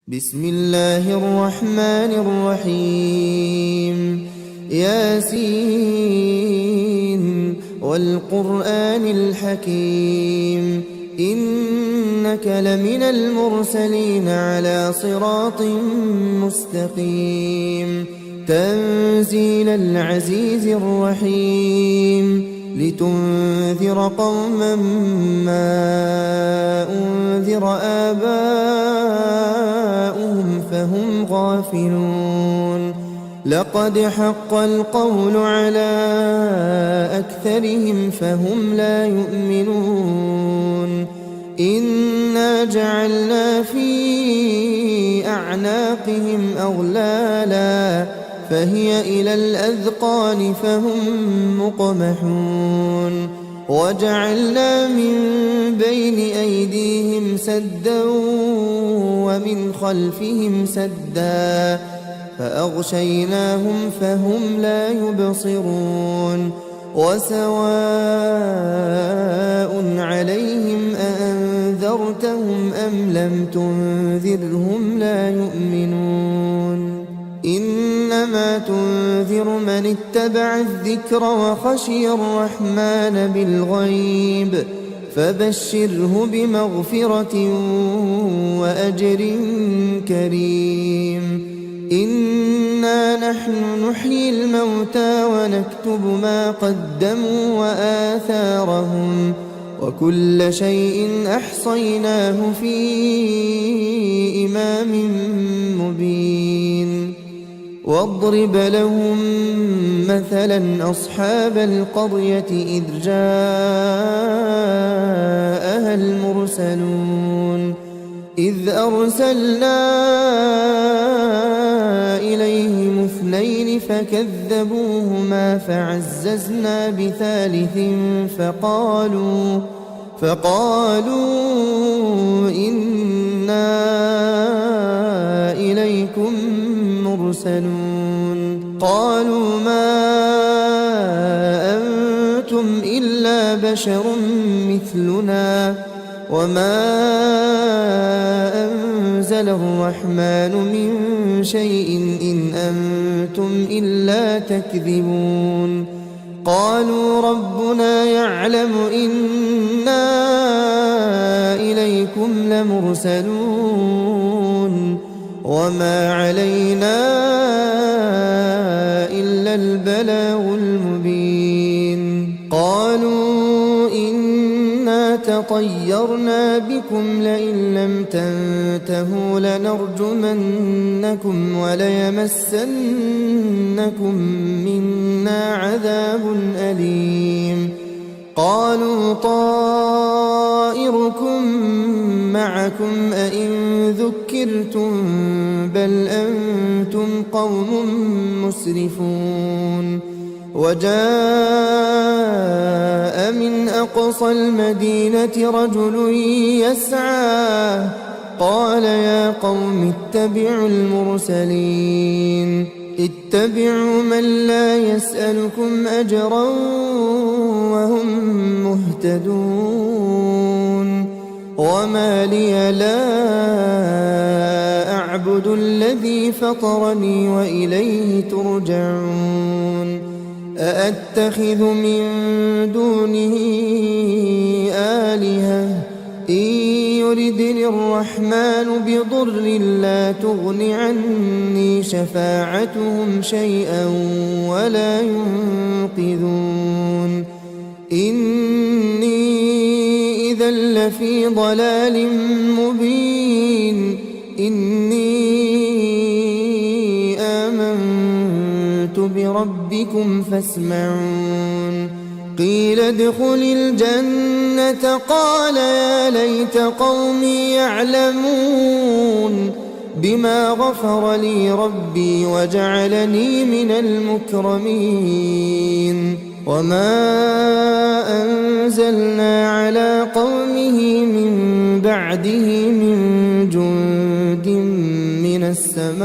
بسم الله الرحمن الرحيم ياسين والقرآن الحكيم إنك لمن المرسلين على صراط مستقيم تنزيل العزيز الرحيم لتنذر قوما ما أنذر آباؤهم فهم غافلون لقد حق القول على أكثرهم فهم لا يؤمنون إنا جعلنا في أعناقهم أغلالا فهي إلى الأذقان فهم مقمحون وجعلنا من بين أيديهم سدا ومن خلفهم سدا فأغشيناهم فهم لا يبصرون وسواء عليهم أأنذرتهم أم لم تنذرهم لا يؤمنون إنما تنذر من اتبع الذكر وخشي الرحمن بالغيب فبشره بمغفرة وأجر كريم إنا نحن نحيي الموتى ونكتب ما قدموا وآثارهم وكل شيء أحصيناه في إمام مبين واضرب لهم مثلا أصحاب القرية إذ جاءها المرسلون إذ أرسلنا إليهم اثنين فكذبوهما فعززنا بثالث فقالوا إنا إليكم مرسلون قالوا ما أنتم إلا بشر مثلنا وما أنزل الرحمن من شيء إن أنتم إلا تكذبون قالوا ربنا يعلم إنا إليكم لمرسلون وما علينا إلا البلاغ المبين قالوا إنا تطيرنا بكم لئن لم تنتهوا لنرجمنكم وليمسنكم منا عذاب أليم قالوا طائركم معكم أئن ذكرتم بل أنتم قوم مسرفون وجاء من أقصى المدينة رجل يسعى قال يا قوم اتبعوا المرسلين اتبعوا من لا يسألكم أجرا وهم مهتدون وما لي لا أعبد الذي فطرني وإليه ترجعون أأتخذ من دونه آلهة إن يردني الرحمن بضر لا تغن عني شفاعتهم شيئا ولا ينقذون إني إذا لفي ضلال مبين إني آمنت بربكم فاسمعون قيل ادخل الجنة قال يا ليت قومي يعلمون بما غفر لي ربي وجعلني من المكرمين وما أنزلنا على قومه من بعده من جند من السماء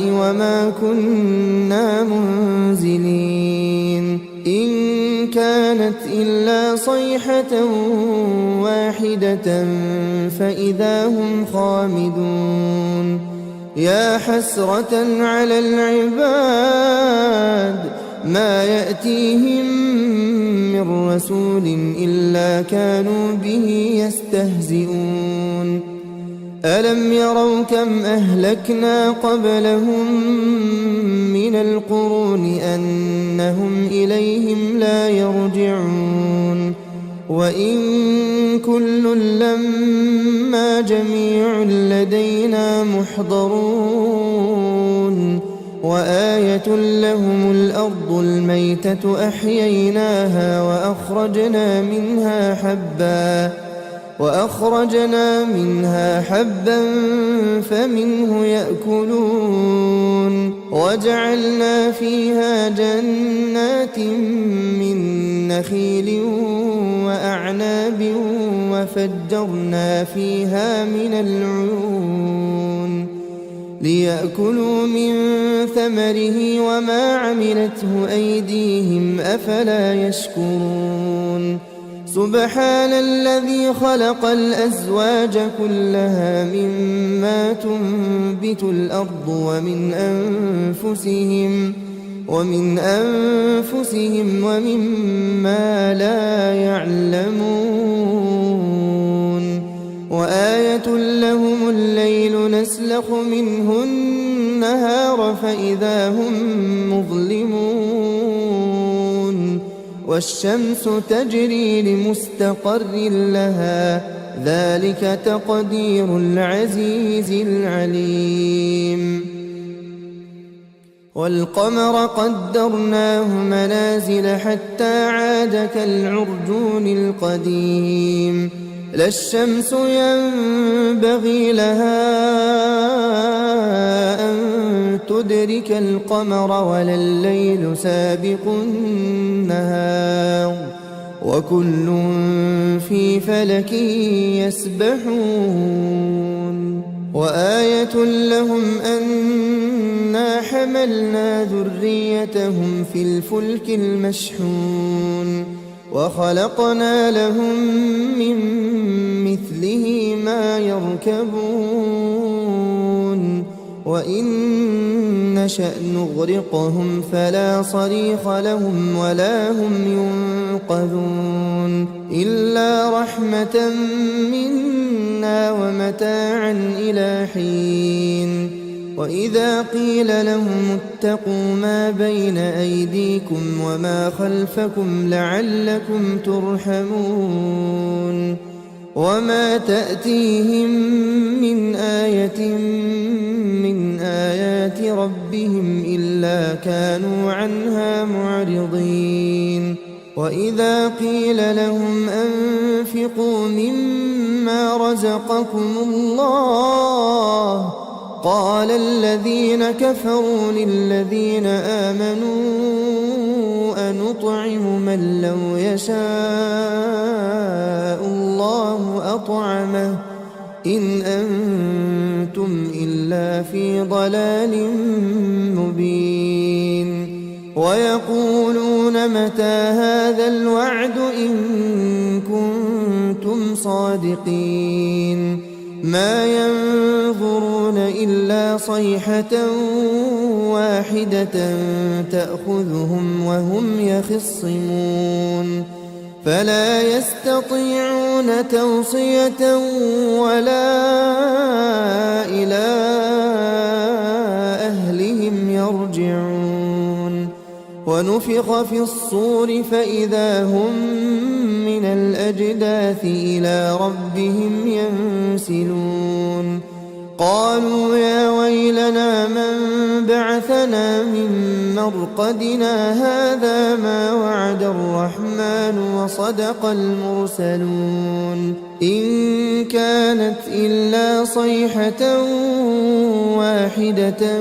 وما كنا منزلين إن كان كانت إلا صيحة واحدة فإذا هم خامدون يا حسرة على العباد ما يأتيهم من رسول إلا كانوا به يستهزئون ألم يروا كم أهلكنا قبلهم من القرون أنهم إليهم لا يرجعون وإن كل لما جميع لدينا محضرون وآية لهم الأرض الميتة أحييناها وأخرجنا منها حبا فمنه يأكلون وجعلنا فيها جنات من نخيل وأعناب وفجرنا فيها من العيون ليأكلوا من ثمره وما عملته أيديهم أفلا يشكرون سبحان الذي خلق الأزواج كلها مما تنبت الأرض ومن أنفسهم ومما لا يعلمون وآية لهم الليل نسلخ منه النهار فإذا هم مظلمون والشمس تجري لمستقر لها ذلك تقدير العزيز العليم والقمر قدرناه منازل حتى عاد كالعرجون القديم لا الشمس ينبغي لها أن تدرك القمر ولا الليل سابق النهار وكل في فلك يسبحون وآية لهم أنا حملنا ذريتهم في الفلك المشحون وخلقنا لهم من مثله ما يركبون وإن نشأ نغرقهم فلا صريخ لهم ولا هم ينقذون إلا رحمة منا ومتاعا إلى حين وإذا قيل لهم اتقوا ما بين أيديكم وما خلفكم لعلكم ترحمون وما تأتيهم من آية من آيات ربهم إلا كانوا عنها معرضين وإذا قيل لهم أنفقوا مما رزقكم الله قال الذين كفروا للذين آمنوا أنطعم من لو يشاء الله أطعمه إن أنتم إلا في ضلال مبين ويقولون متى هذا الوعد إن كنتم صادقين ما ينظرون إلا صيحة واحدة تأخذهم وهم يخصمون فلا يستطيعون توصية ولا إلى أهلهم يرجعون ونفخ في الصور فإذا هم من الأجداث إلى ربهم ينسلون قالوا يا ويلنا من بعثنا من مرقدنا هذا ما وعد الرحمن وصدق المرسلون إن كانت إلا صيحة واحدة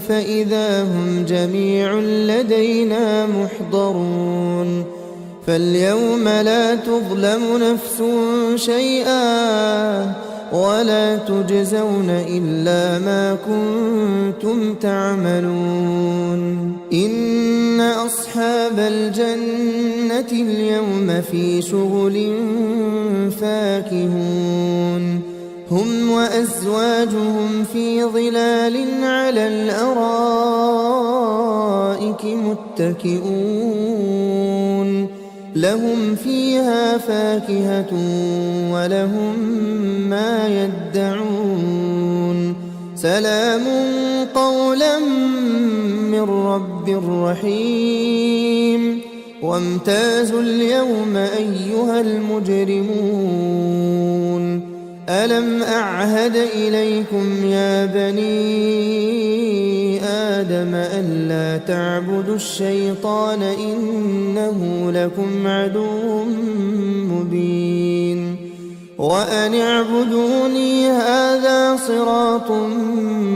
فإذا هم جميع لدينا محضرون فاليوم لا تظلم نفس شيئا ولا تجزون إلا ما كنتم تعملون إن أصحاب الجنة اليوم في شغل فاكهون هم وأزواجهم في ظلال على الأرائك متكئون لهم فيها فاكهة ولهم ما يدعون سلام قولا من رب رحيم وامتازوا اليوم أيها المجرمون ألم أعهد إليكم يا بني آدم ألا تعبدوا الشيطان إنه لكم عدو مبين وأن اعبدوني هذا صراط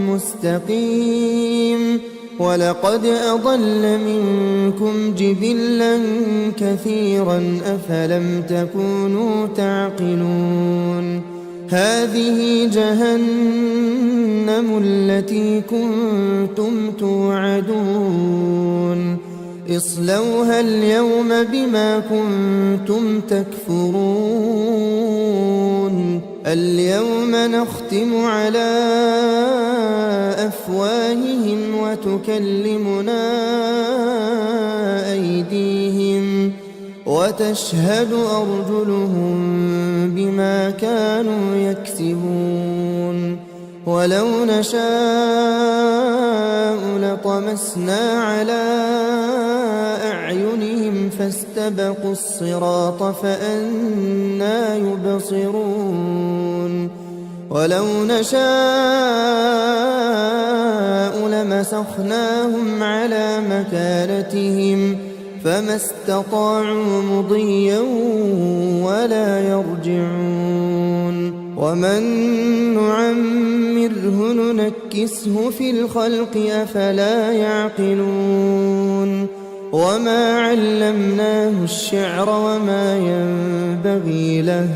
مستقيم ولقد أضل منكم جبلا كثيرا أفلم تكونوا تعقلون هذه جهنم التي كنتم توعدون اصلوها اليوم بما كنتم تكفرون اليوم نختم على أفواههم وتكلمنا أيديهم وتشهد أرجلهم بما كانوا يكسبون ولو نشاء لطمسنا على أعينهم فاستبقوا الصراط فأنى يبصرون ولو نشاء لمسخناهم على مكانتهم فما استطاعوا مضيا ولا يرجعون ومن نعمره ننكسه في الخلق أفلا يعقلون وما علمناه الشعر وما ينبغي له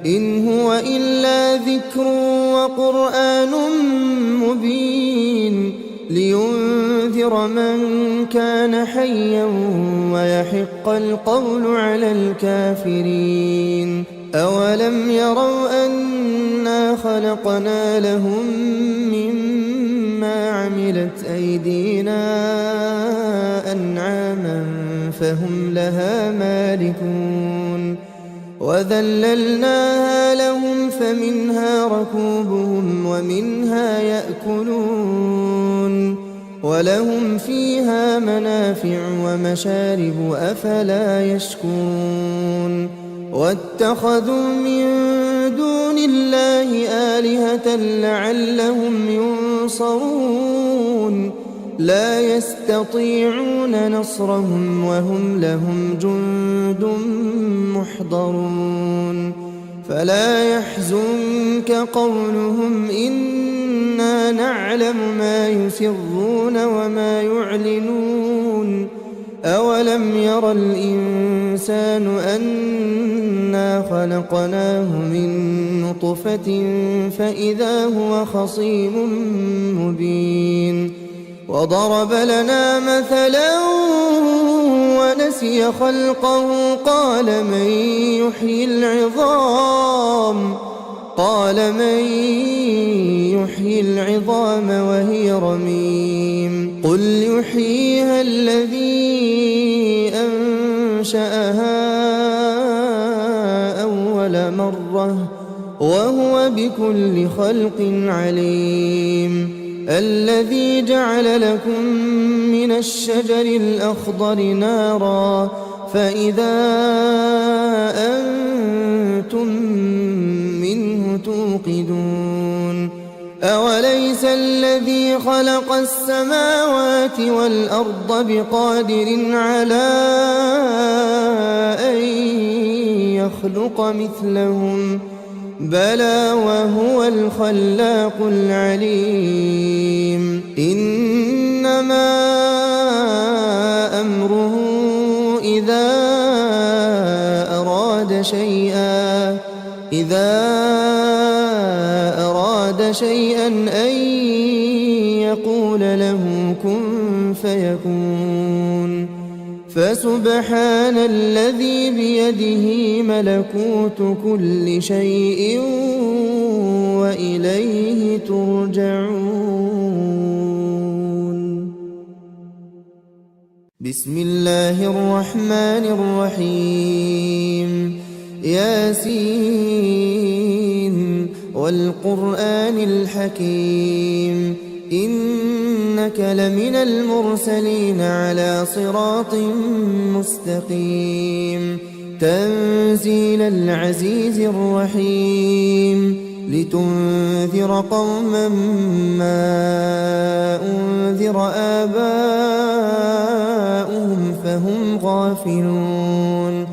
إن هو إلا ذكر وقرآن مبين لينذر من كان حيا ويحق القول على الكافرين أولم يروا أنا خلقنا لهم مما عملت أيدينا أنعاما فهم لها مالكون وذللناها لهم فمنها ركوبهم ومنها يأكلون ولهم فيها منافع ومشارب أفلا يشكرون واتخذوا من دون الله آلهة لعلهم ينصرون لا يستطيعون نصرهم وهم لهم جند محضرون فلا يحزنك قولهم إنا نعلم ما يسرون وما يعلنون أولم ير الإنسان أنا خلقناه من نطفة فإذا هو خصيم مبين وضرب لنا مثلا ونسي خلقه قال من يحيي العظام وهي رميم قل يحييها الذي أنشأها أول مرة وهو بكل خلق عليم الذي جعل لكم من الشجر الأخضر نارا فإذا أنتم منه توقدون أوليس الذي خلق السماوات والأرض بقادر على أن يخلق مثلهم بلى وهو الخلاق العليم إنما أمره إذا أراد شيئا أن يقول له كن فيكون فسبحان الذي بيده ملكوت كل شيء وإليه ترجعون. بسم الله الرحمن الرحيم. ياسين والقرآن الحكيم إنك لمن المرسلين على صراط مستقيم تنزيل العزيز الرحيم لتنذر قوما ما أنذر آباؤهم فهم غافلون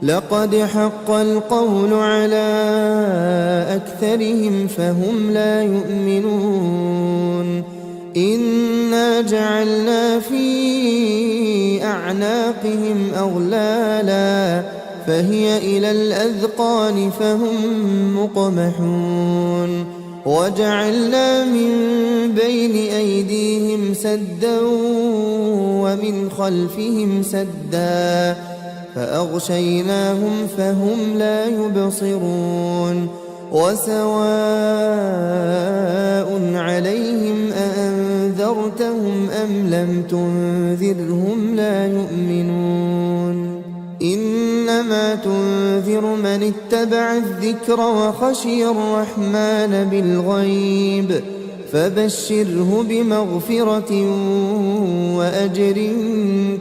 لقد حق القول على أكثرهم فهم لا يؤمنون إنا جعلنا في أعناقهم أغلالا فهي إلى الأذقان فهم مقمحون وجعلنا من بين أيديهم سدا ومن خلفهم سدا فأغشيناهم فهم لا يبصرون وسواء عليهم أأنذرتهم أم لم تنذرهم لا يؤمنون إنما تنذر من اتبع الذكر وخشي الرحمن بالغيب فبشره بمغفرة وأجر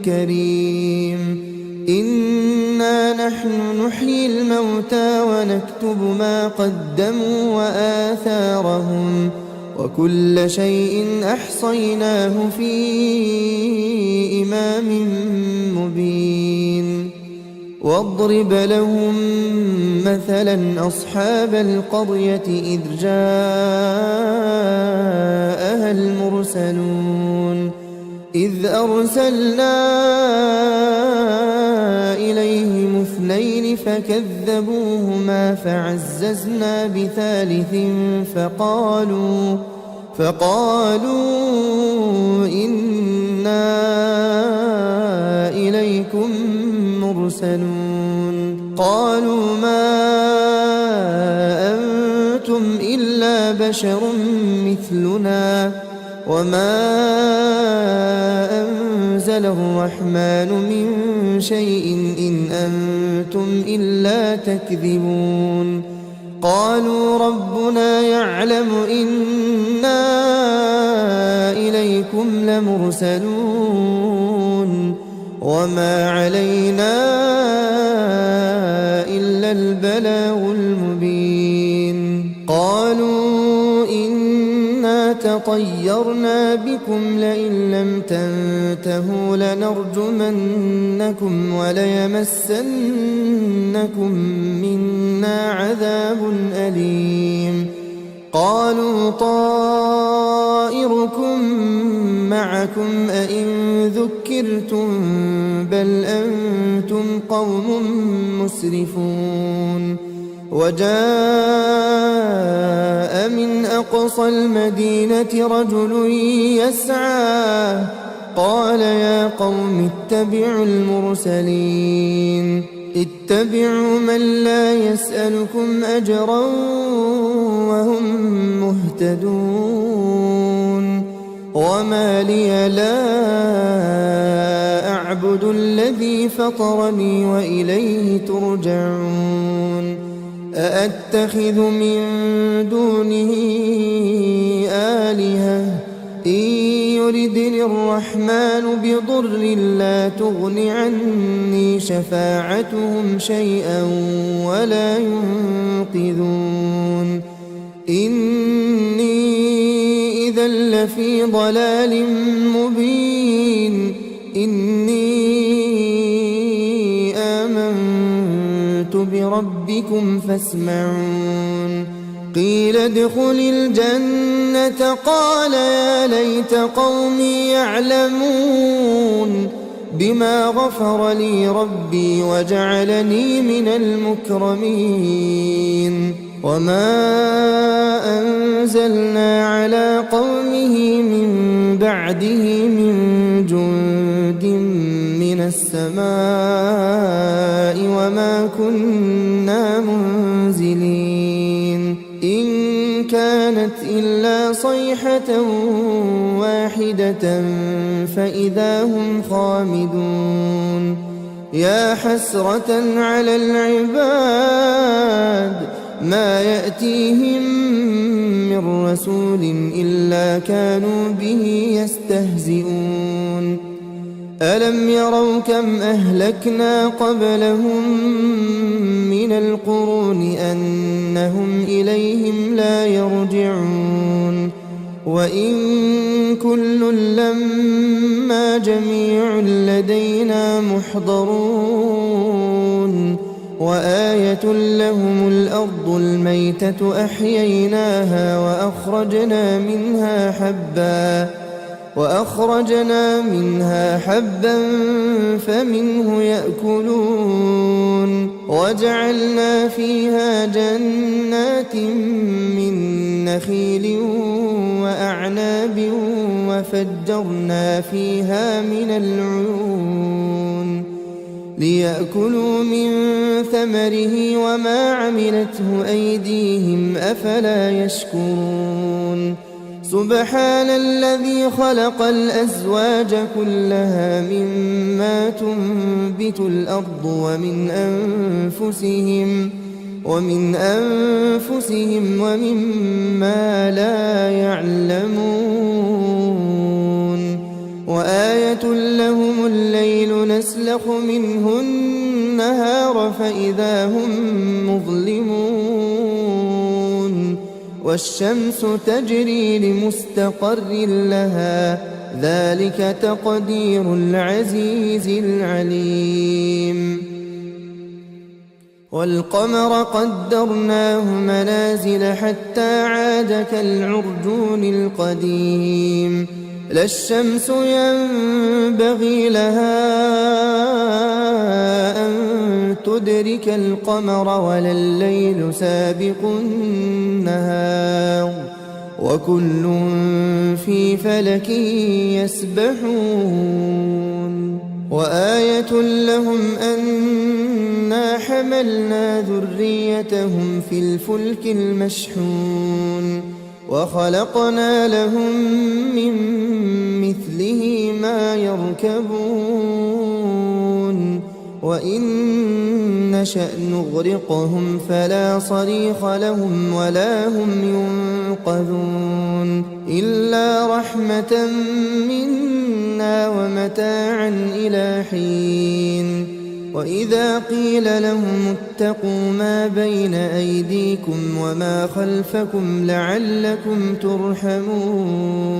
كريم إنا نحن نحيي الموتى ونكتب ما قدموا وآثارهم وكل شيء أحصيناه في إمام مبين واضرب لهم مثلا أصحاب القرية إذ جاءها المرسلون إذ أرسلنا إليهم اثنين فكذبوهما فعززنا بثالث فقالوا إنا إليكم مرسلون قالوا ما أنتم إلا بشر مثلنا وما أنزل الرحمن من شيء إن أنتم إلا تكذبون قالوا ربنا يعلم إنا إليكم لمرسلون وما علينا إلا البلاغ المبين قالوا إنا تطيرنا بكم لئن لم تنتهوا لنرجمنكم وليمسنكم منا عذاب أليم قالوا طائركم معكم أئن ذكرتم بل أنتم قوم مسرفون وجاء من أقصى المدينة رجل يسعى قال يا قوم اتبعوا المرسلين اتبعوا من لا يسألكم أجرا وهم مهتدون وما لي لا أعبد الذي فطرني وإليه ترجعون أأتخذ من دونه آلهة إن يردني الرحمن بضر لا تغن عني شفاعتهم شيئا ولا ينقذون إني إذا لفي ضلال مبين إني آمنت بربكم فاسمعون قيل ادخل الجنة قال يا ليت قومي يعلمون بما غفر لي ربي وجعلني من المكرمين وما أنزلنا على قومه من بعده من جند من السماء وما كنا منزلين إن كانت إلا صيحة واحدة فإذا هم خامدون يا حسرة على العباد ما يأتيهم من رسول إلا كانوا به يستهزئون ألم يروا كم أهلكنا قبلهم من القرون أنهم إليهم لا يرجعون وإن كل لما جميع لدينا محضرون وآية لهم الأرض الميتة أحييناها وأخرجنا منها حبا فمنه يأكلون وجعلنا فيها جنات من نخيل وأعناب وفجرنا فيها من العيون ليأكلوا من ثمره وما عملته أيديهم أفلا يشكرون سبحان الذي خلق الأزواج كلها مما تنبت الأرض ومن أنفسهم ومما لا يعلمون وآية لهم الليل نسلخ منه النهار فإذا هم مظلمون والشمس تجري لمستقر لها ذلك تقدير العزيز العليم والقمر قدرناه منازل حتى عاد كالعرجون القديم لا الشمس ينبغي لها أن تدرك القمر ولا الليل سابق النهار وكل في فلك يسبحون وآية لهم أنا حملنا ذريتهم في الفلك المشحون وخلقنا لهم من مثله ما يركبون وإن نشأ نغرقهم فلا صريخ لهم ولا هم ينقذون إلا رحمة منا ومتاعا إلى حين وإذا قيل لهم اتقوا ما بين أيديكم وما خلفكم لعلكم ترحمون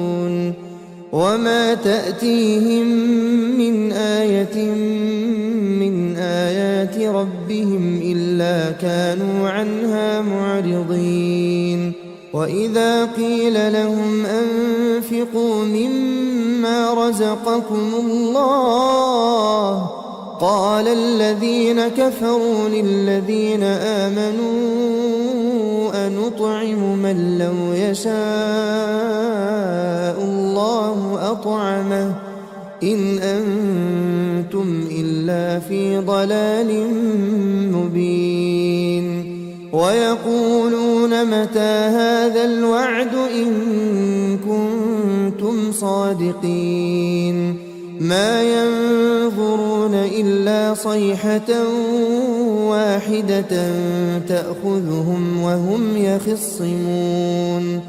وما تأتيهم من آية من آيات ربهم إلا كانوا عنها معرضين وإذا قيل لهم أنفقوا مما رزقكم الله قال الذين كفروا للذين آمنوا أنطعم من لو يشاء الله أطعمه إن أنتم إلا في ضلال مبين ويقولون متى هذا الوعد إن كنتم صادقين ما ينظرون إلا صيحة واحدة تأخذهم وهم يخصمون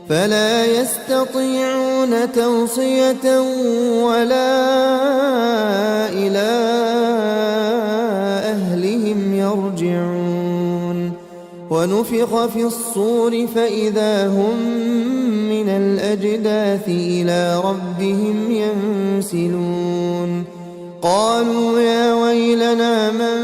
فلا يستطيعون توصية ولا إلى أهلهم يرجعون ونفخ في الصور فإذا هم من الأجداث إلى ربهم ينسلون قالوا يا ويلنا من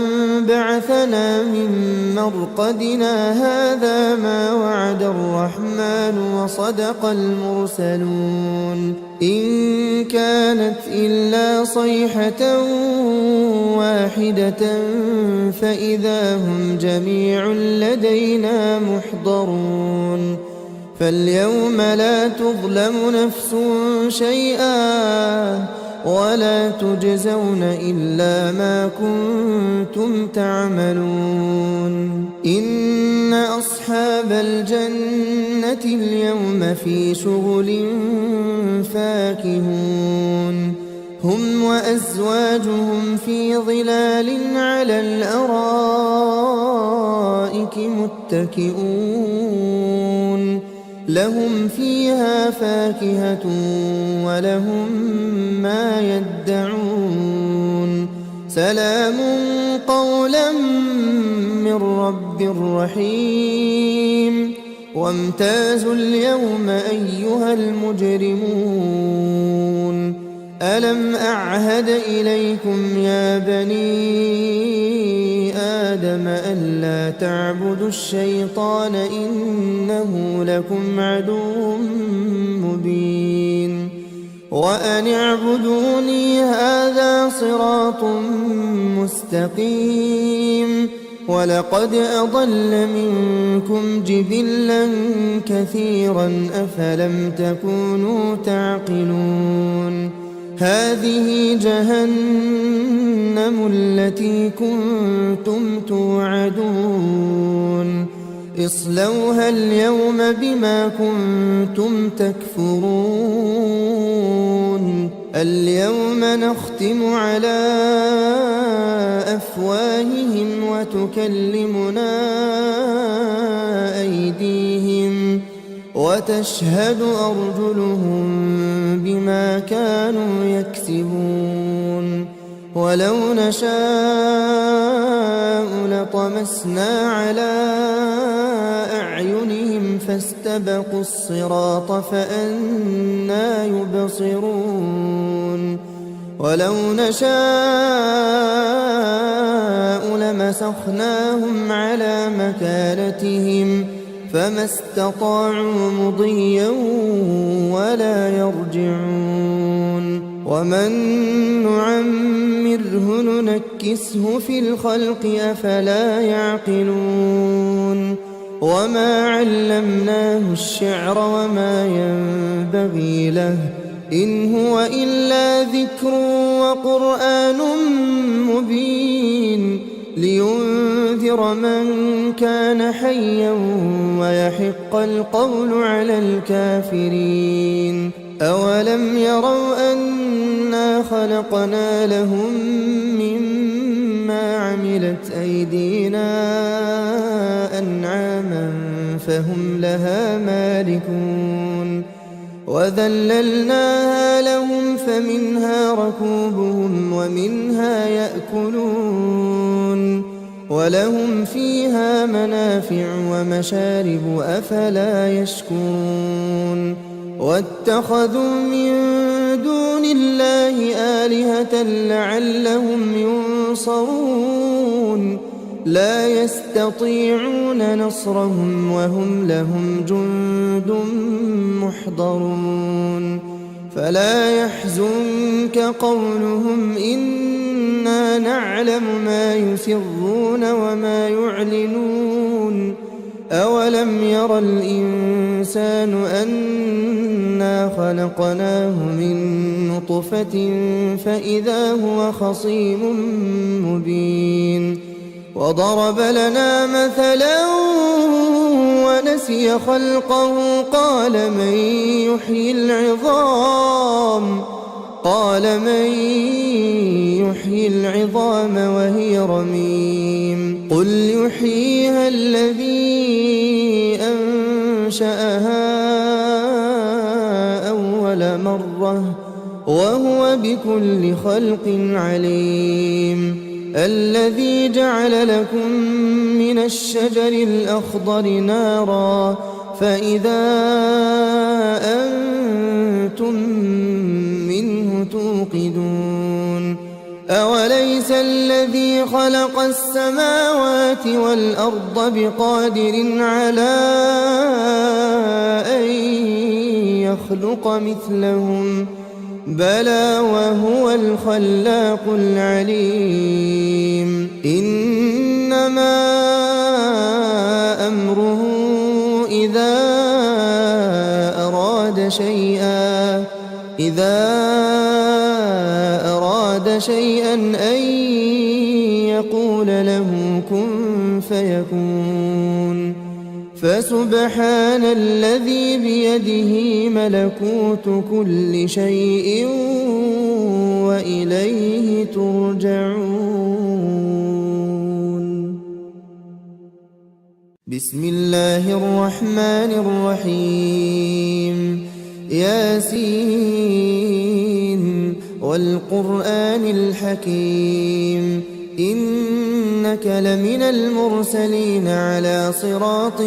بعثنا من مرقدنا هذا ما وعد الرحمن وصدق المرسلون إن كانت إلا صيحة واحدة فإذا هم جميع لدينا محضرون فاليوم لا تظلم نفس شيئا ولا تجزون إلا ما كنتم تعملون إن أصحاب الجنة اليوم في شغل فاكهون هم وأزواجهم في ظلال على الأرائك متكئون لهم فيها فاكهة ولهم ما يدعون سلام قولا من رب رحيم وامتازوا اليوم أيها المجرمون ألم أعهد إليكم يا بني آدم ألا تعبدوا الشيطان إنه لكم عدو مبين وأن اعبدوني هذا صراط مستقيم ولقد أضل منكم جبلا كثيرا أفلم تكونوا تعقلون هذه جهنم التي كنتم توعدون اصلوها اليوم بما كنتم تكفرون اليوم نختم على أفواههم وتكلمنا أيديهم وتشهد أرجلهم بما كانوا يكسبون ولو نشاء لطمسنا على أعينهم فاستبقوا الصراط فأنى يبصرون ولو نشاء لمسخناهم على مكانتهم فما استطاعوا مضيا ولا يرجعون ومن نعمره ننكسه في الخلق أفلا يعقلون وما علمناه الشعر وما ينبغي له إن هو إلا ذكر وقرآن مبين لينذر من كان حيا ويحق القول على الكافرين أولم يروا أنا خلقنا لهم مما عملت أيدينا أنعاما فهم لها مالكون وذللناها لهم فمنها ركوبهم ومنها يأكلون ولهم فيها منافع ومشارب أفلا يشكرون واتخذوا من دون الله آلهة لعلهم ينصرون لا يستطيعون نصرهم وهم لهم جند محضرون فلا يحزنك قولهم إنا نعلم ما يسرون وما يعلنون أولم ير الإنسان أنا خلقناه من نطفة فإذا هو خصيم مبين وضرب لنا مثلا ونسي خلقه قال من يحيي العظام وهي رميم قل يحييها الذي أنشأها أول مرة وهو بكل خلق عليم الذي جعل لكم من الشجر الأخضر نارا فإذا أنتم منه توقدون أوليس الذي خلق السماوات والأرض بقادر على أن يخلق مثلهم بلى وهو الخلاق العليم إنما أمره إذا أراد أراد شيئا أن يقول له كن فيكون فسبحان الذي بيده ملكوت كل شيء وإليه ترجعون. بسم الله الرحمن الرحيم. ياسين والقرآن الحكيم إنك لمن المرسلين على صراط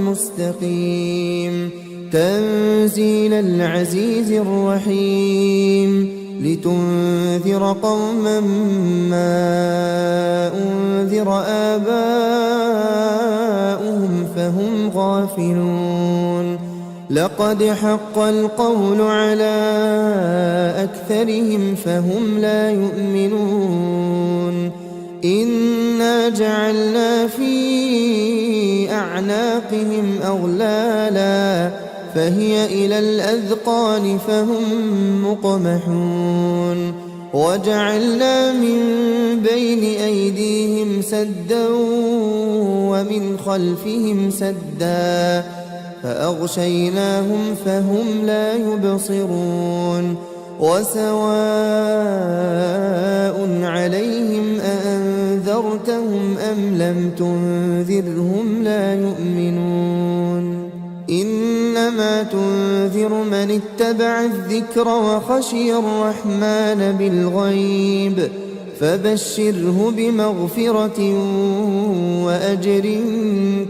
مستقيم تنزيل العزيز الرحيم لتنذر قوما ما أنذر آباؤهم فهم غافلون لقد حق القول على أكثرهم فهم لا يؤمنون إنا جعلنا في أعناقهم أغلالا فهي إلى الأذقان فهم مقمحون وجعلنا من بين أيديهم سدا ومن خلفهم سدا فأغشيناهم فهم لا يبصرون وسواء عليهم أأنذرتهم أم لم تنذرهم لا يؤمنون إنما تنذر من اتبع الذكر وخشي الرحمن بالغيب فبشره بمغفرة وأجر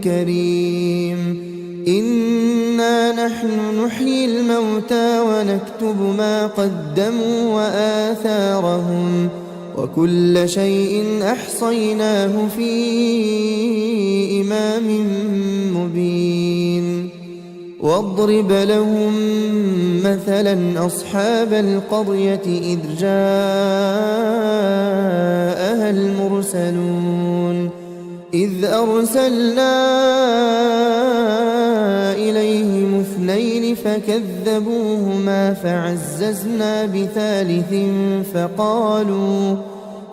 كريم إنا نحن نحيي الموتى ونكتب ما قدموا وآثارهم وكل شيء أحصيناه في إمام مبين واضرب لهم مثلا أصحاب القرية إذ جاءها المرسلون إذ أرسلنا إليهم اثنين فكذبوهما فعززنا بثالث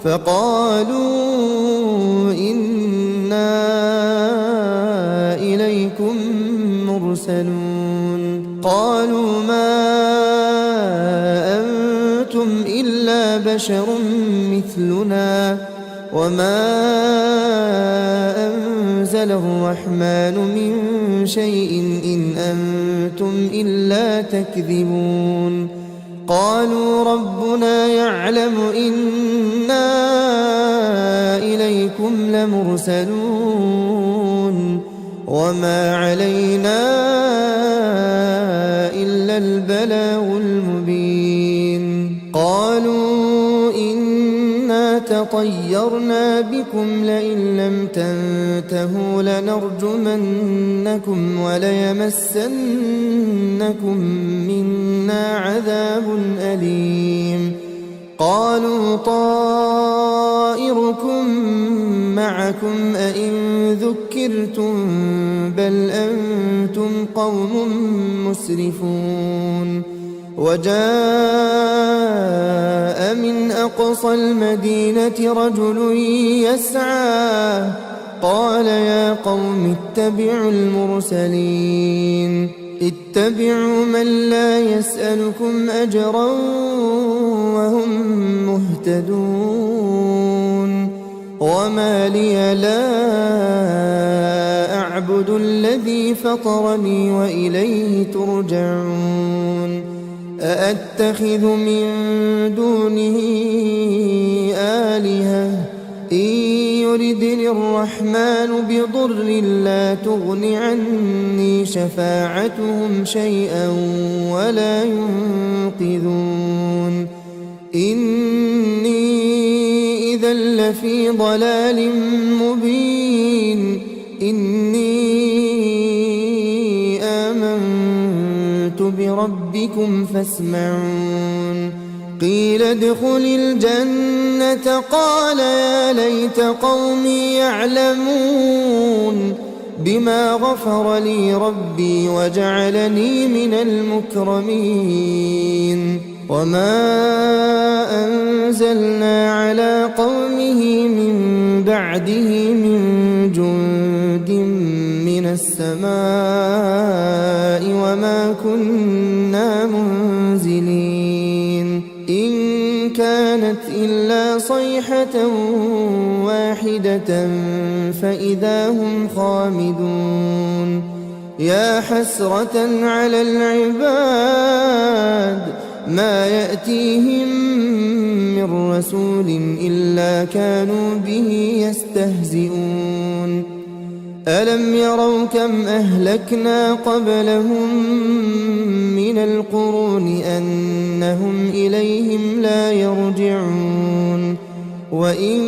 فقالوا إنا إليكم مرسلون قالوا ما أنتم إلا بشر مثلنا وما أنزل الرحمن من شيء إن أنتم إلا تكذبون قالوا ربنا يعلم إنا إليكم لمرسلون وما علينا إلا البلاغ المبين قالوا إنا تطيرنا بكم لئن لم تنتهوا لنرجمنكم وليمسنكم منا عذاب أليم قالوا طائركم معكم أئن ذكرتم بل أنتم قوم مسرفون وجاء من أقصى المدينة رجل يسعى قال يا قوم اتبعوا المرسلين اتبعوا من لا يسألكم أجرا وهم مهتدون وما لي لا أعبد الذي فطرني وإليه ترجعون أأتخذ من دونه آلهة إن يردني الرحمن بضر لا تغن عني شفاعتهم شيئا ولا ينقذون إني إذا لفي ضلال مبين إني آمنت بربكم فاسمعون قيل ادخل الجنة قال يا ليت قومي يعلمون بما غفر لي ربي وجعلني من المكرمين وما أنزلنا على قومه من بعده من جند من السماء وما كنا منزلين إن كانت إلا صيحة واحدة فإذا هم خامدون يا حسرة على العباد ما يأتيهم من رسول إلا كانوا به يستهزئون ألم يروا كم أهلكنا قبلهم من القرون أنهم إليهم لا يرجعون وإن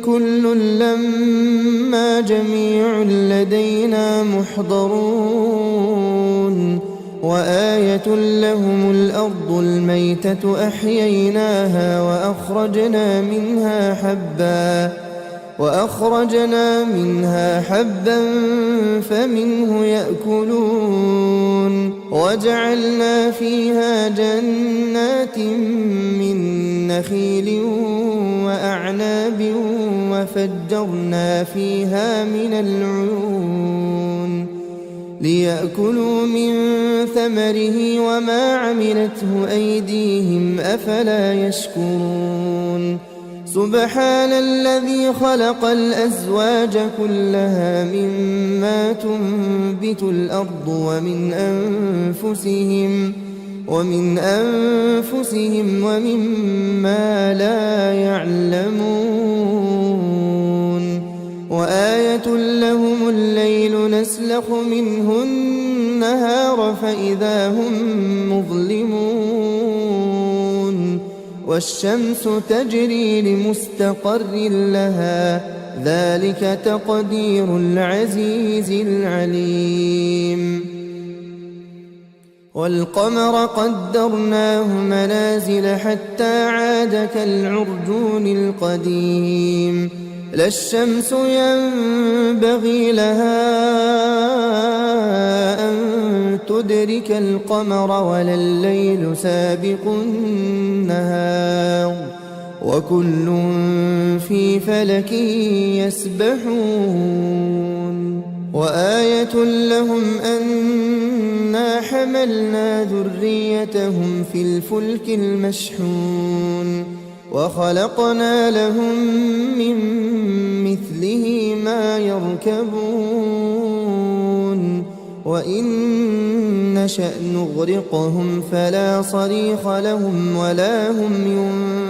كل لما جميع لدينا محضرون وآية لهم الأرض الميتة أحييناها وأخرجنا منها حبا فمنه يأكلون وجعلنا فيها جنات من نخيل وأعناب وفجرنا فيها من العيون ليأكلوا من ثمره وما عملته أيديهم أفلا يشكرون سبحان الذي خلق الأزواج كلها مما تنبت الأرض ومن أنفسهم ومما لا يعلمون وآية لهم الليل نسلخ منه النهار فإذا هم مظلمون والشمس تجري لمستقر لها ذلك تقدير العزيز العليم والقمر قدرناه منازل حتى عاد كالعرجون القديم لا الشمس ينبغي لها أن تدرك القمر ولا الليل سابق النهار وكل في فلك يسبحون وآية لهم أنا حملنا ذريتهم في الفلك المشحون وخلقنا لهم من مثله ما يركبون وإن نشأ نغرقهم فلا صريخ لهم ولا هم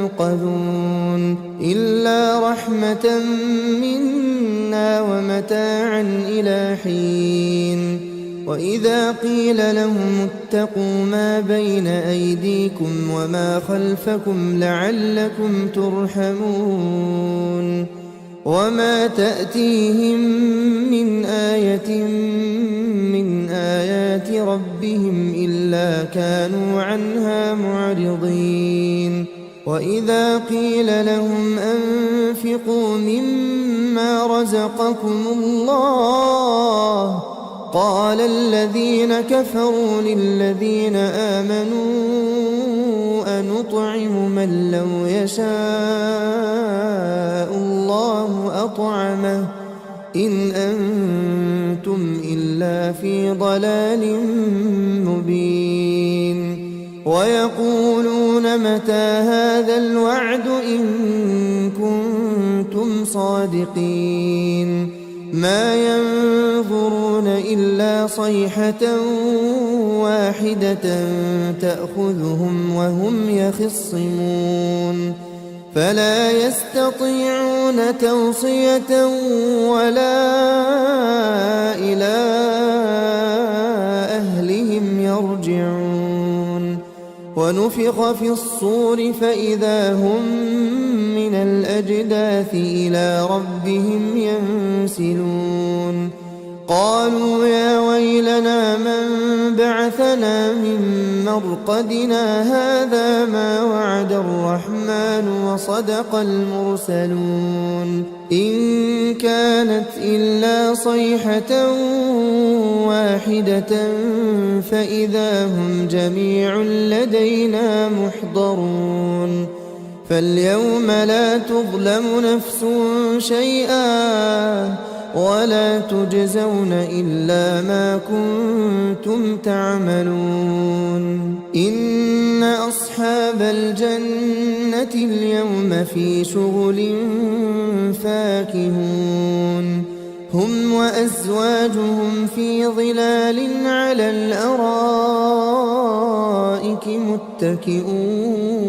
ينقذون إلا رحمة منا ومتاعا إلى حين وإذا قيل لهم اتقوا ما بين أيديكم وما خلفكم لعلكم ترحمون وما تأتيهم من آية من آيات ربهم إلا كانوا عنها معرضين وإذا قيل لهم أنفقوا مما رزقكم الله قال الذين كفروا للذين آمنوا أنطعم من لو يشاء الله أطعمه إن أنتم إلا في ضلال مبين ويقولون متى هذا الوعد إن كنتم صادقين ما ينظرون إلا صيحة واحدة تأخذهم وهم يخصمون فلا يستطيعون توصية ولا إلى أهلهم يرجعون ونفخ في الصور فإذا هم من الأجداث إلى ربهم ينسلون قالوا يا ويلنا من بعثنا من مرقدنا هذا ما وعد الرحمن وصدق المرسلون إن كانت إلا صيحة واحدة فإذا هم جميع لدينا محضرون فاليوم لا تظلم نفس شيئا ولا تجزون إلا ما كنتم تعملون إن أصحاب الجنة اليوم في شغل فاكهون هم وأزواجهم في ظلال على الأرائك متكئون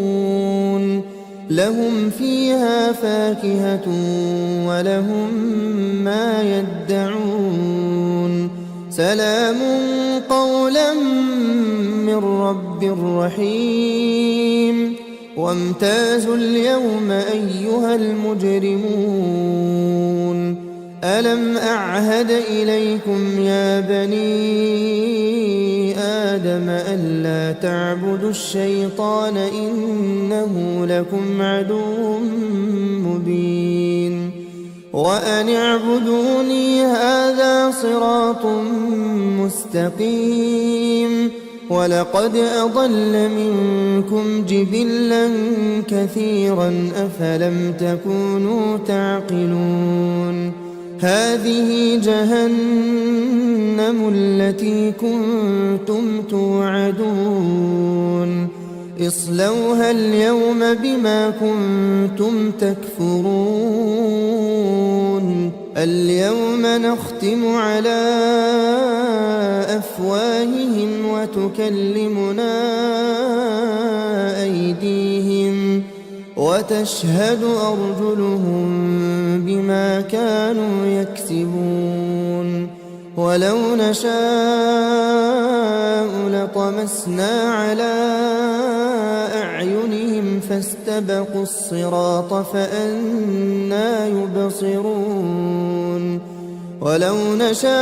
لهم فيها فاكهة ولهم ما يدعون سلام قولا من رب رحيم وامتازوا اليوم أيها المجرمون ألم أعهد إليكم يا بني آدم ألا تعبدوا الشيطان إنه لكم عدو مبين وأن اعبدوني هذا صراط مستقيم ولقد أضل منكم جبلا كثيرا أفلم تكونوا تعقلون هذه جهنم التي كنتم توعدون اصلوها اليوم بما كنتم تكفرون اليوم نختم على أفواههم وتكلمنا أيديهم وتشهد أرجلهم بما كانوا يكسبون ولو نشاء لطمسنا على أعينهم فاستبقوا الصراط فأنى يبصرون ولو نشاء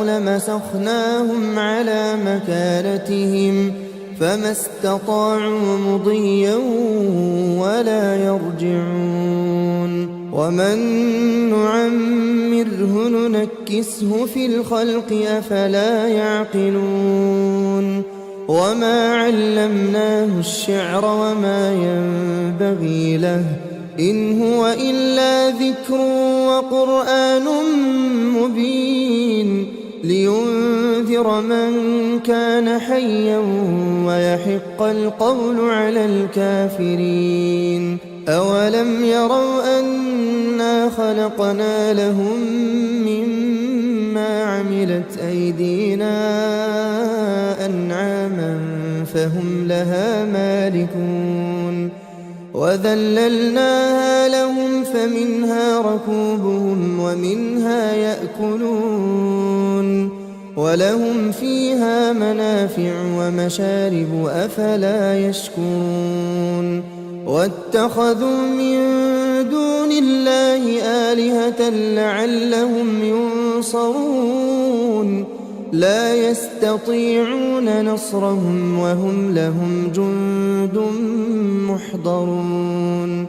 لمسخناهم على مكانتهم فما استطاعوا مضيا ولا يرجعون ومن نعمره ننكسه في الخلق أفلا يعقلون وما علمناه الشعر وما ينبغي له إن هو إلا ذكر وقرآن مبين لينذر من كان حيا ويحق القول على الكافرين أولم يروا أنا خلقنا لهم مما عملت أيدينا أنعاما فهم لها مالكون وذللناها لهم فمنها ركوبهم ومنها يأكلون ولهم فيها منافع ومشارب أفلا يشكرون واتخذوا من دون الله آلهة لعلهم ينصرون لا يستطيعون نصرهم وهم لهم جند محضرون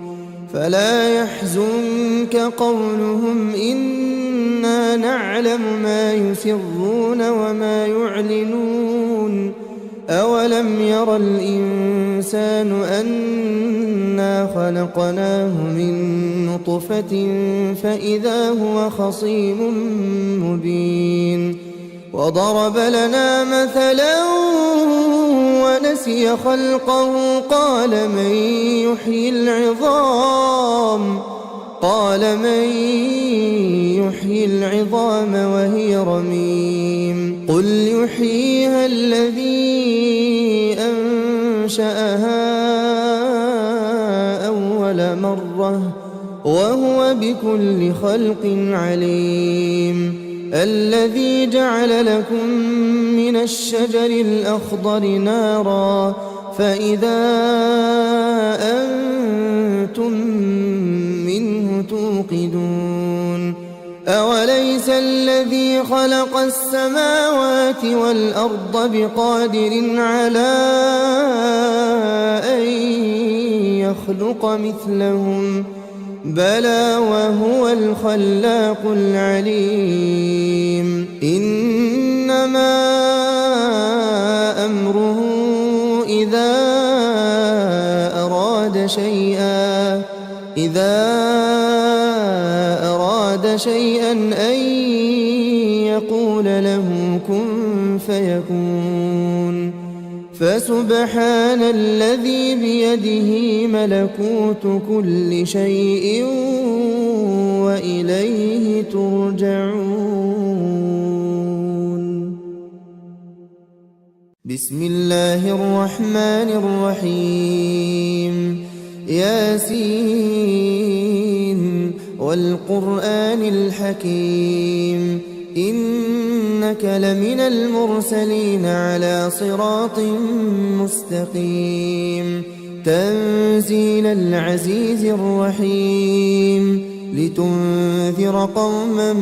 فلا يحزنك قولهم إنا نعلم ما يسرون وما يعلنون أولم ير الإنسان أنا خلقناه من نطفة فإذا هو خصيم مبين وضرب لنا مثلا ونسي خلقه قال من يحيي العظام وهي رميم قل يحييها الذي أنشأها أول مرة وهو بكل خلق عليم الذي جعل لكم من الشجر الأخضر نارا فإذا أنتم منه توقدون أوليس الذي خلق السماوات والأرض بقادر على أن يخلق مثلهم بلى وهو الخلاق العليم إنما أمره إذا أراد شيئا أن يقول له كن فيكون فسبحان الذي بيده ملكوت كل شيء وإليه ترجعون. بسم الله الرحمن الرحيم ياسين والقرآن الحكيم إنك لمن المرسلين على صراط مستقيم تنزيل العزيز الرحيم لتنذر قوما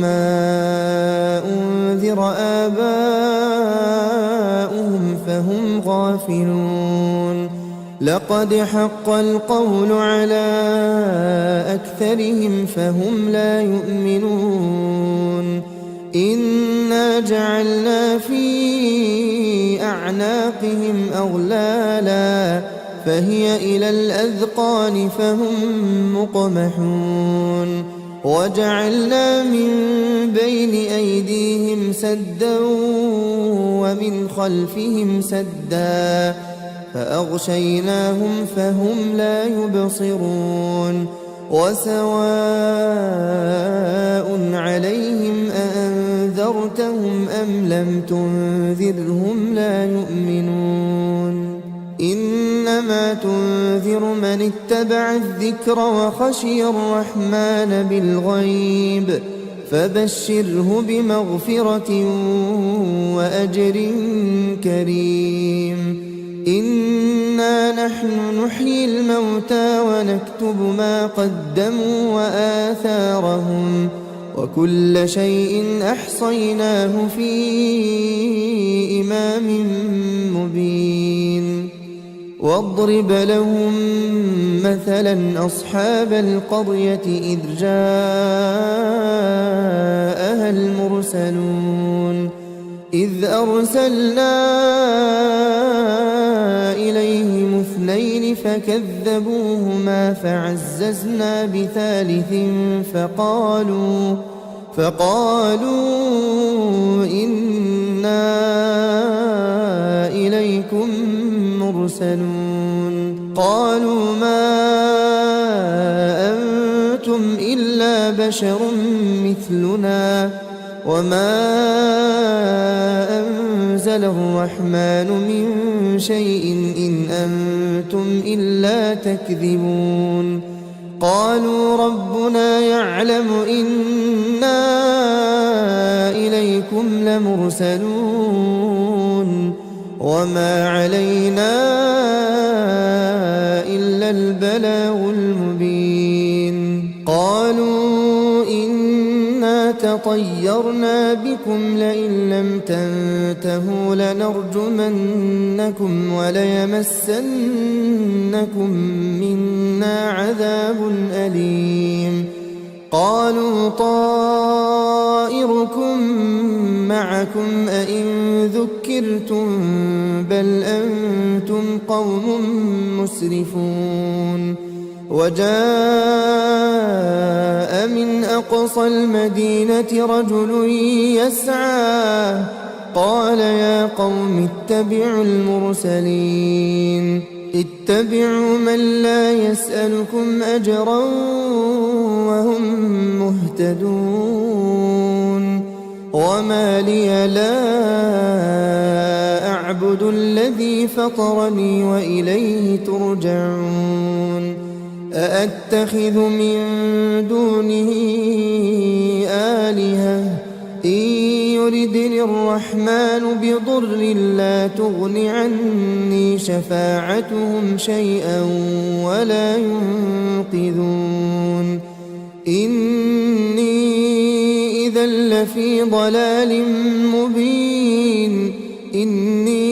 ما أنذر آباؤهم فهم غافلون لقد حق القول على أكثرهم فهم لا يؤمنون إنا جعلنا في أعناقهم أغلالا فهي إلى الأذقان فهم مقمحون وجعلنا من بين أيديهم سدا ومن خلفهم سدا فأغشيناهم فهم لا يبصرون وسواء عليهم أأنذرتهم أم لم تنذرهم لا يؤمنون إنما تنذر من اتبع الذكر وخشي الرحمن بالغيب فبشره بمغفرة وأجر كريم إنا نحن نحيي الموتى ونكتب ما قدموا وآثارهم وكل شيء أحصيناه في إمام مبين واضرب لهم مثلا أصحاب القرية إذ جاءها المرسلون إذ أرسلنا إليهم اثنين فكذبوهما فعززنا بثالث فقالوا إنا إليكم مرسلون قالوا ما أنتم إلا بشر مثلنا وما أنزل الرحمن من شيء إن أنتم إلا تكذبون قالوا ربنا يعلم إنا إليكم لمرسلون وما علينا إلا البلاغ المبين قالوا إنا تطيرنا بكم لئن لم تنتهوا لنرجمنكم وليمسنكم منا عذاب أليم قالوا طائركم معكم أئن ذكرتم بل أنتم قوم مسرفون وجاء من أقصى المدينة رجل يسعى قال يا قوم اتبعوا المرسلين اتبعوا من لا يسألكم أجرا وهم مهتدون وما لي لا أعبد الذي فطرني وإليه ترجعون أأتخذ من دونه آلهة إن يردني الرحمن بضر لا تغن عني شفاعتهم شيئا ولا ينقذون إني إذا لفي ضلال مبين إني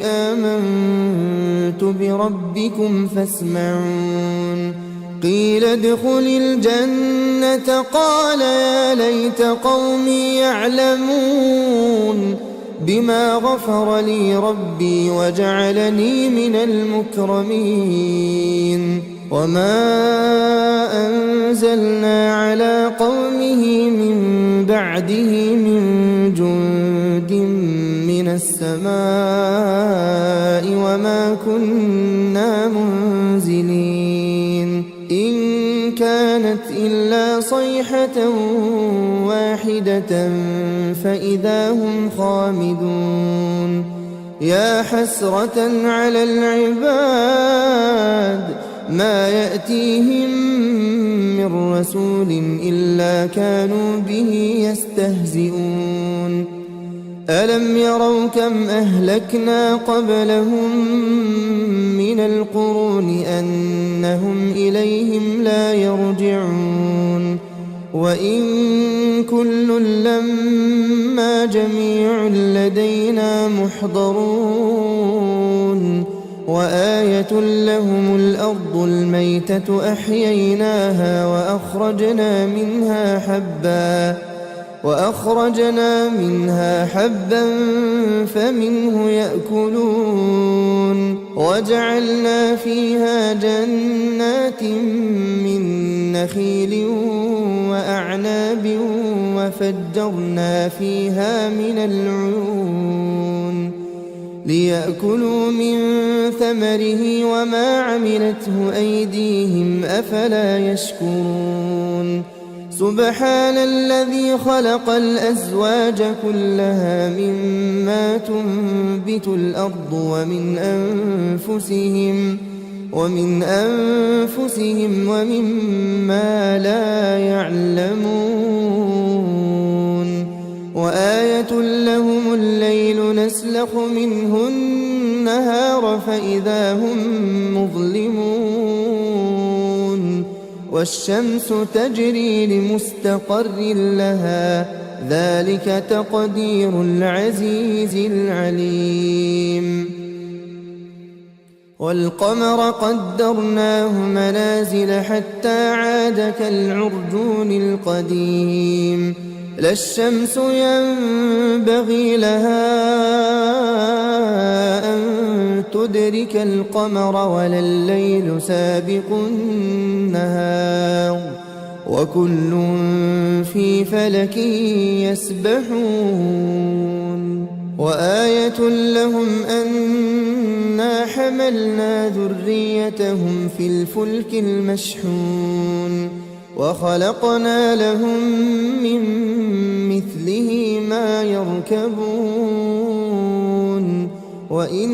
آمنت بربكم فاسمعون قيل ادخل الجنة قال يا ليت قومي يعلمون بما غفر لي ربي وجعلني من المكرمين وما أنزلنا على قومه من بعده من جند من السماء وما كنا منزلين إن كانت إلا صيحة واحدة فإذا هم خامدون يا حسرة على العباد ما يأتيهم من رسول إلا كانوا به يستهزئون ألم يروا كم أهلكنا قبلهم من القرون أنهم إليهم لا يرجعون وإن كل لما جميع لدينا محضرون وآية لهم الأرض الميتة أحييناها وأخرجنا منها حبا فمنه يأكلون وجعلنا فيها جنات من نخيل وأعناب وفجرنا فيها من العيون ليأكلوا من ثمره وما عملته أيديهم أفلا يشكرون سبحان الذي خلق الأزواج كلها مما تنبت الأرض ومن أنفسهم ومما لا يعلمون وآية لهم الليل نسلخ منه النهار فإذا هم مظلمون والشمس تجري لمستقر لها ذلك تقدير العزيز العليم والقمر قدرناه منازل حتى عاد كالعرجون القديم لا الشمس ينبغي لها أن تدرك القمر ولا الليل سابق النهار وكل في فلك يسبحون وآية لهم أنا حملنا ذريتهم في الفلك المشحون وخلقنا لهم من مثله ما يركبون وإن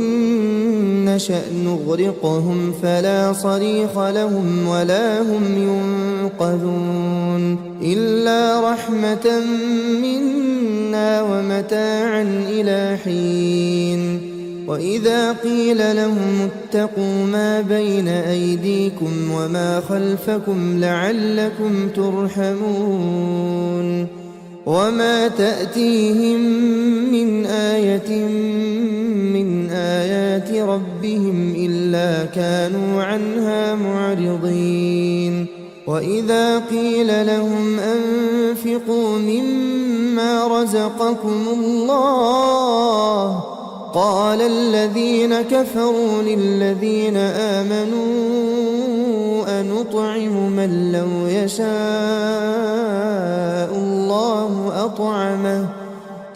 نشأ نغرقهم فلا صريخ لهم ولا هم ينقذون إلا رحمة منا ومتاعا إلى حين وإذا قيل لهم اتقوا ما بين أيديكم وما خلفكم لعلكم ترحمون وما تأتيهم من آية من آيات ربهم إلا كانوا عنها معرضين وإذا قيل لهم أنفقوا مما رزقكم الله قال الذين كفروا للذين آمنوا أنطعم من لو يشاء الله أطعمه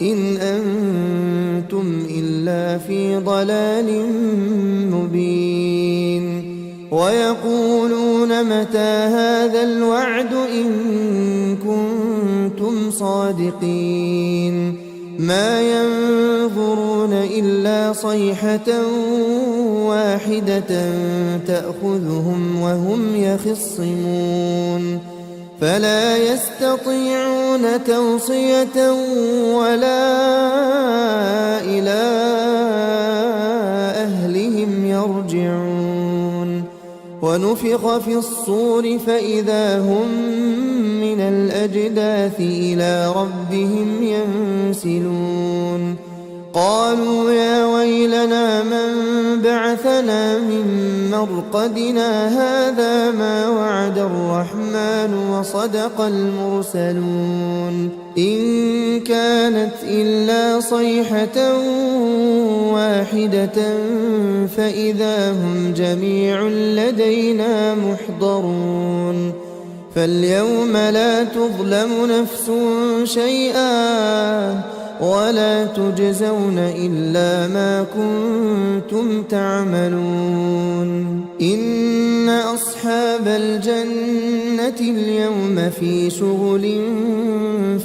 إن أنتم إلا في ضلال مبين ويقولون متى هذا الوعد إن كنتم صادقين ما ينظرون إلا صيحة واحدة تأخذهم وهم يخصمون فلا يستطيعون توصية ولا إلى أهلهم يرجعون ونفخ في الصور فإذا هم من الأجداث إلى ربهم ينسلون قالوا يا ويلنا من بعثنا من مرقدنا هذا ما وعد الرحمن وصدق المرسلون إن كانت إلا صيحة واحدة فإذا هم جميع لدينا محضرون فاليوم لا تظلم نفس شيئا ولا تجزون إلا ما كنتم تعملون إن أصحاب الجنة اليوم في شغل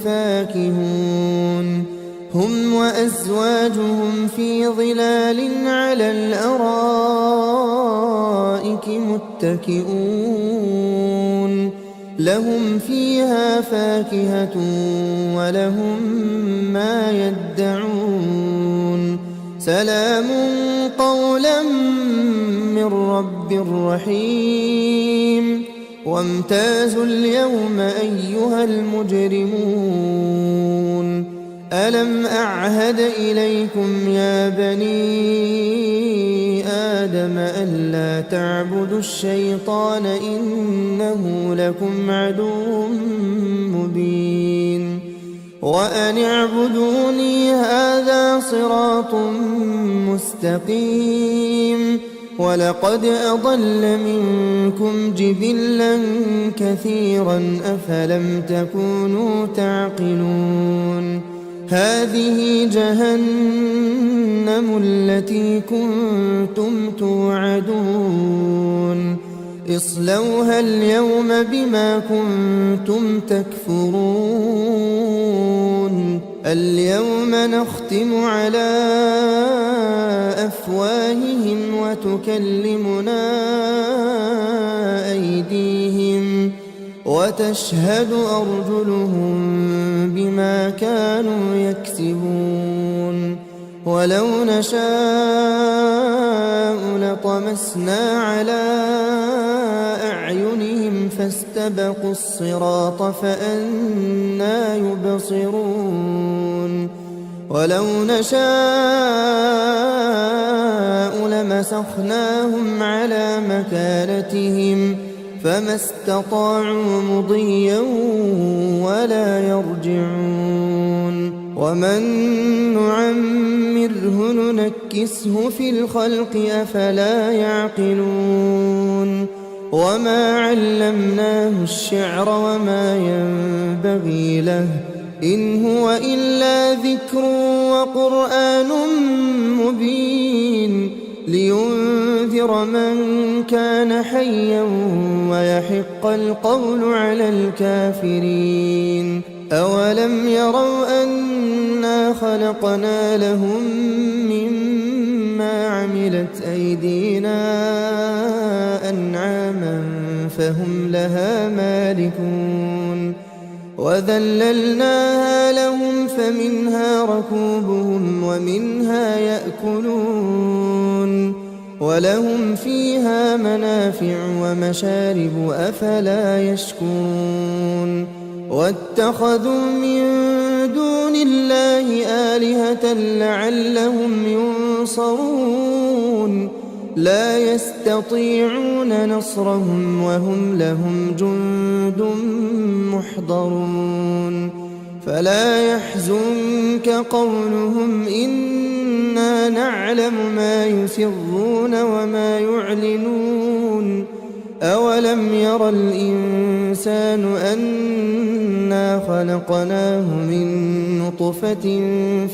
فاكهون هم وأزواجهم في ظلال على الأرائك متكئون لهم فيها فاكهة ولهم ما يدعون سلام قولا من رب رحيم وامتازوا اليوم أيها المجرمون ألم أعهد إليكم يا بني آدم ألا تعبدوا الشيطان إنه لكم عدو مبين وأن اعبدوني هذا صراط مستقيم ولقد أضل منكم جبلا كثيرا أفلم تكونوا تعقلون هذه جهنم التي كنتم توعدون اصلوها اليوم بما كنتم تكفرون اليوم نختم على أفواههم وتكلمنا أيديهم وتشهد أرجلهم بما كانوا يكسبون ولو نشاء لطمسنا على أعينهم فاستبقوا الصراط فأنى يبصرون ولو نشاء لمسخناهم على مكانتهم فما استطاعوا مضيا ولا يرجعون ومن نعمره ننكسه في الخلق أفلا يعقلون وما علمناه الشعر وما ينبغي له إن هو إلا ذكر وقرآن مبين لينذر من كان حيا ويحق القول على الكافرين أولم يروا أنا خلقنا لهم مما عملت أيدينا أنعاما فهم لها مالكون وذللناها لهم فمنها ركوبهم ومنها يأكلون ولهم فيها منافع ومشارب أفلا يشكون واتخذوا من دون الله آلهة لعلهم ينصرون لا يستطيعون نصرهم وهم لهم جند محضرون فلا يحزنك قولهم إنا نعلم ما يسرون وما يعلنون أولم ير الإنسان أنا خلقناه من نطفة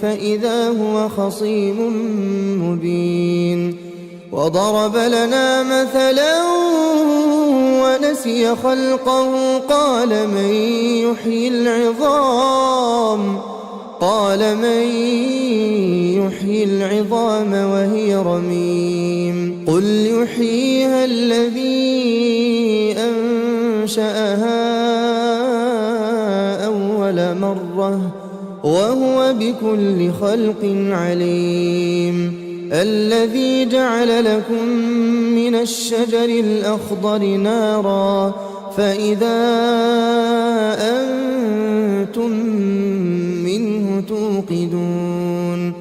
فإذا هو خصيم مبين وضرب لنا مثلا ونسي خلقه قال من يحيي العظام وهي رميم قل يحييها الذي أنشأها أول مرة وهو بكل خلق عليم الذي جعل لكم من الشجر الأخضر نارا فإذا أنتم منه توقدون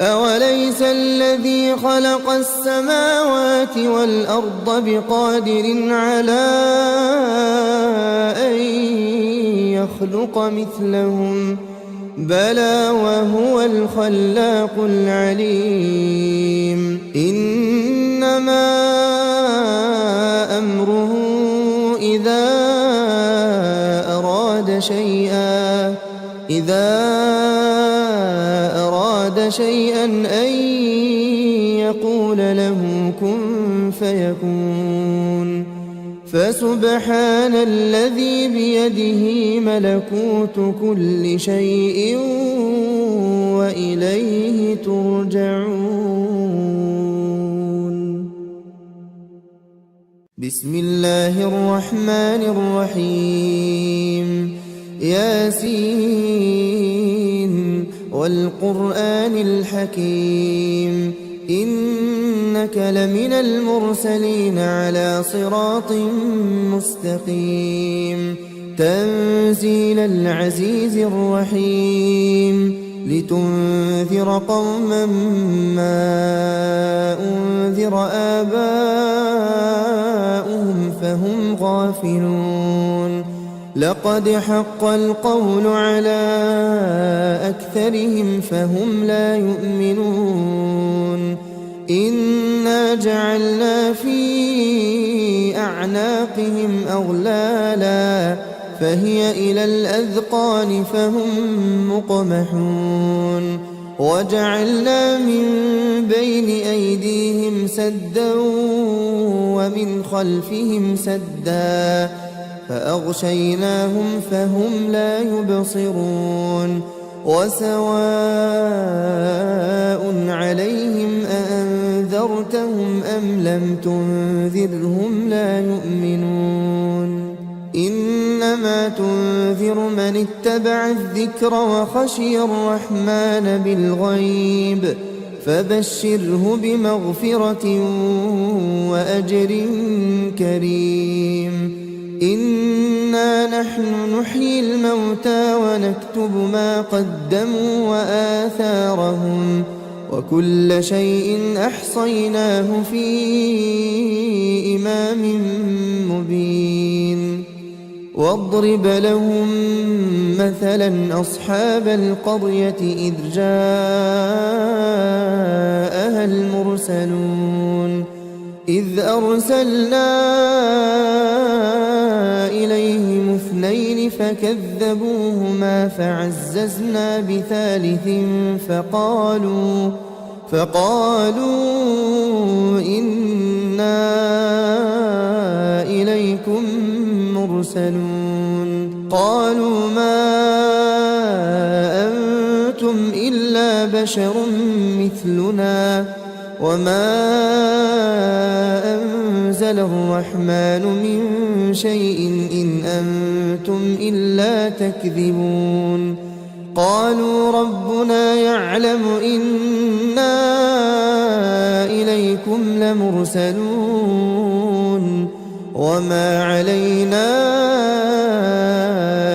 أوليس الذي خلق السماوات والأرض بقادر على أن يخلق مثلهم بلى وهو الخلاق العليم إنما أمره إذا أراد شيئا أن يقول له كن فيكون فسبحان الذي بيده ملكوت كل شيء وإليه ترجعون. بسم الله الرحمن الرحيم ياسين والقرآن الحكيم إنك لمن المرسلين على صراط مستقيم تنزيل العزيز الرحيم لتنذر قوما ما أنذر آباؤهم فهم غافلون لقد حق القول على أكثرهم فهم لا يؤمنون إنا جعلنا في أعناقهم أغلالا فهي إلى الأذقان فهم مقمحون وجعلنا من بين أيديهم سدا ومن خلفهم سدا فأغشيناهم فهم لا يبصرون وسواء عليهم أأنذرتهم أم لم تنذرهم لا يؤمنون إنما تنذر من اتبع الذكر وخشي الرحمن بالغيب فبشره بمغفرة وأجر كريم إنا نحن نحيي الموتى ونكتب ما قدموا وآثارهم وكل شيء أحصيناه في إمام مبين واضرب لهم مثلا أصحاب القرية إذ جاءها المرسلون إذ أرسلنا إليهم اثنين فكذبوهما فعززنا بثالث فقالوا إنا إليكم مرسلون قالوا ما أنتم إلا بشر مثلنا وما أنزل الرحمن من شيء إن أنتم إلا تكذبون قالوا ربنا يعلم إنا إليكم لمرسلون وما علينا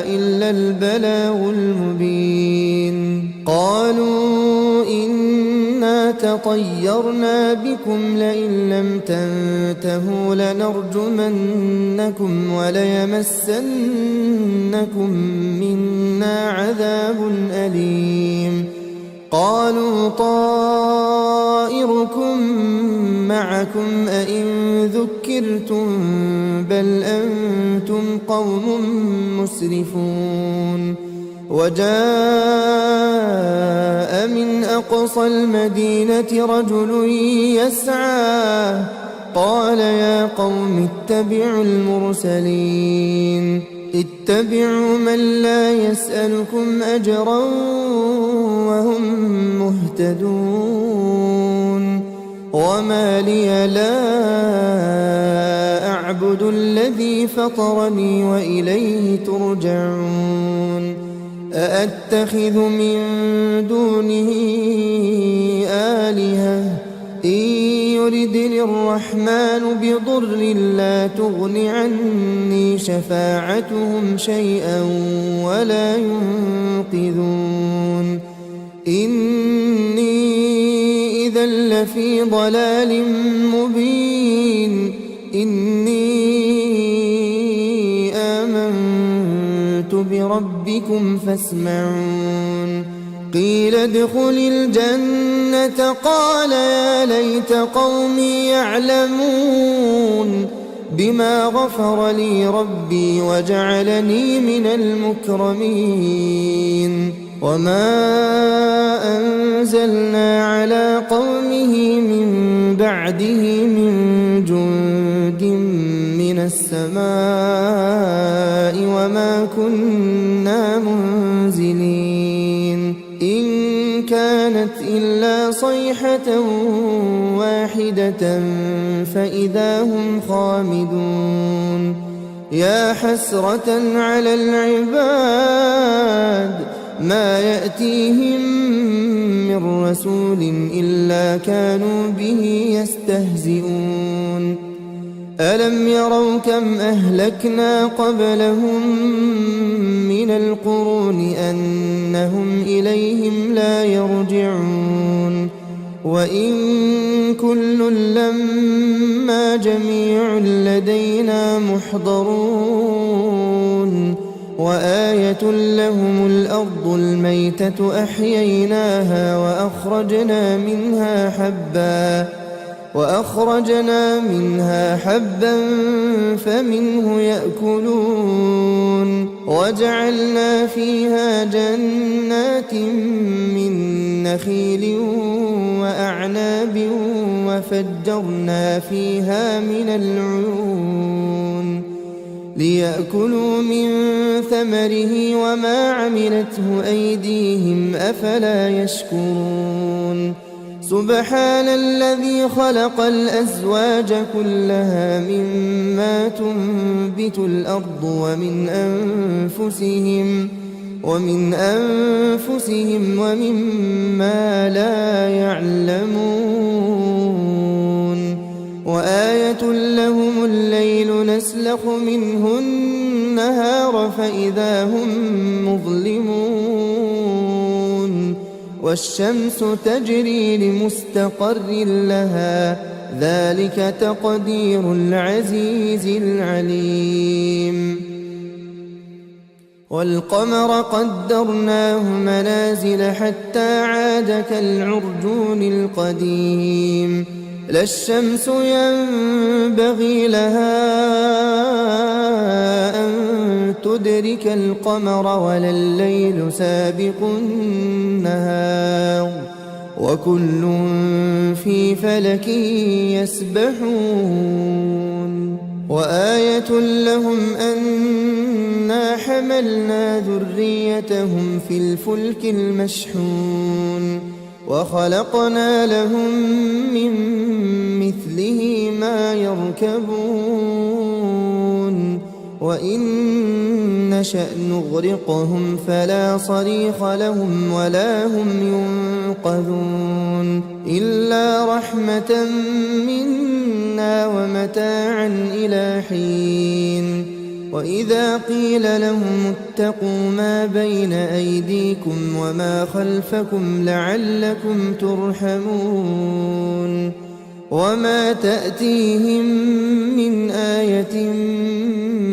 إلا البلاغ المبين قالوا إنا تطيرنا بكم لئن لم تنتهوا لنرجمنكم وليمسنكم منا عذاب أليم قالوا طائركم معكم أئن ذكرتم بل أنتم قوم مسرفون وجاء من أقصى المدينة رجل يسعى قال يا قوم اتبعوا المرسلين اتبعوا من لا يسألكم أجرا وهم مهتدون وما لي لا أعبد الذي فطرني وإليه ترجعون أأتخذ من دونه آلهة إن يردني الرحمن بضر لا تغن عني شفاعتهم شيئا ولا ينقذون إني إذا لفي ضلال مبين إني آمنت بربكم فاسمعون قيل ادخل الجنة قال يا ليت قومي يعلمون بما غفر لي ربي وجعلني من المكرمين وما أنزلنا على قومه من بعده من جند من السماء وما كنا منزلين إن كانت إلا صيحة واحدة فإذا هم خامدون يا حسرة على العباد ما يأتيهم من رسول إلا كانوا به يستهزئون ألم يروا كم أهلكنا قبلهم من القرون أنهم إليهم لا يرجعون وإن كل لما جميع لدينا محضرون وآية لهم الأرض الميتة أحييناها وأخرجنا منها حبا فمنه يأكلون وجعلنا فيها جنات من نخيل وأعناب وفجرنا فيها من العيون ليأكلوا من ثمره وما عملته أيديهم أفلا يشكرون سبحان الذي خلق الأزواج كلها مما تنبت الأرض ومن أنفسهم ومما لا يعلمون وآية لهم الليل نسلخ منه النهار فإذا هم مظلمون والشمس تجري لمستقر لها ذلك تقدير العزيز العليم والقمر قدرناه منازل حتى عاد كالعرجون القديم لا الشمس ينبغي لها أن تدرك القمر ولا الليل سابق النهار وكل في فلك يسبحون وآية لهم أنا حملنا ذريتهم في الفلك المشحون وخلقنا لهم من مثله ما يركبون وإن نشأ نغرقهم فلا صريخ لهم ولا هم ينقذون إلا رحمة منا ومتاعا إلى حين وإذا قيل لهم اتقوا ما بين أيديكم وما خلفكم لعلكم ترحمون وما تأتيهم من آية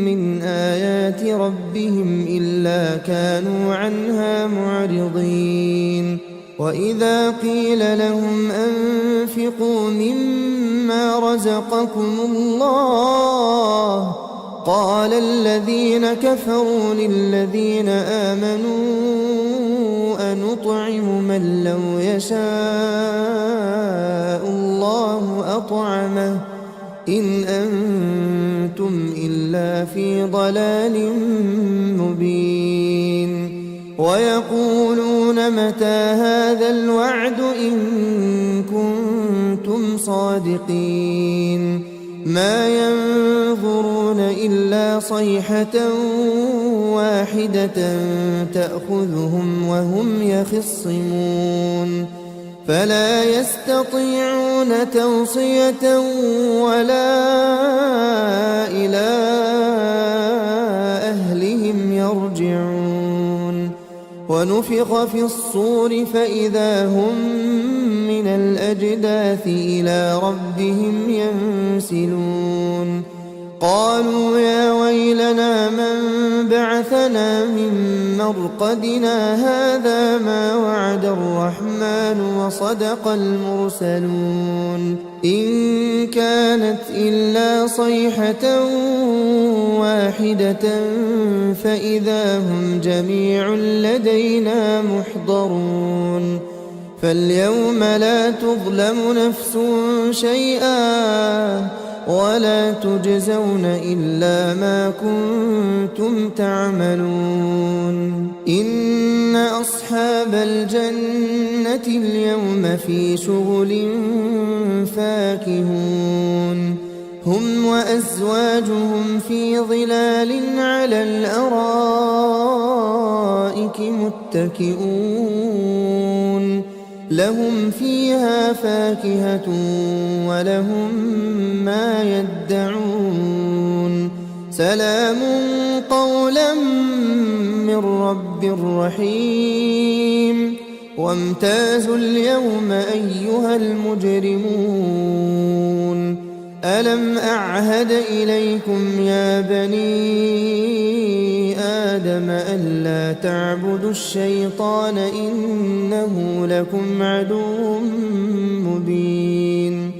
من آيات ربهم إلا كانوا عنها معرضين وإذا قيل لهم أنفقوا مما رزقكم الله قال الذين كفروا للذين آمنوا أنطعم من لو يشاء الله أطعمه إن أنتم إلا في ضلال مبين ويقولون متى هذا الوعد إن كنتم صادقين ما ينظرون إلا صيحة واحدة تأخذهم وهم يخصمون فلا يستطيعون توصية ولا إلى أهلهم يرجعون. ونفخ في الصور فإذا هم من الأجداث إلى ربهم ينسلون. قالوا يا ويلنا من بعثنا من مرقدنا هذا ما وعد الرحمن وصدق المرسلون. إن كانت إلا صيحة واحدة فإذا هم جميع لدينا محضرون. فاليوم لا تظلم نفس شيئا ولا تجزون إلا ما كنتم تعملون. إن أصحاب الجنة اليوم في شغل فاكهون. هم وأزواجهم في ظلال على الأرائك متكئون. لهم فيها فاكهة ولهم ما يدعون. سلام قولا من رب رحيم. وامتازوا اليوم أيها المجرمون. ألم أعهد إليكم يا بني آدم ألا تعبدوا الشيطان إنه لكم عدو مبين.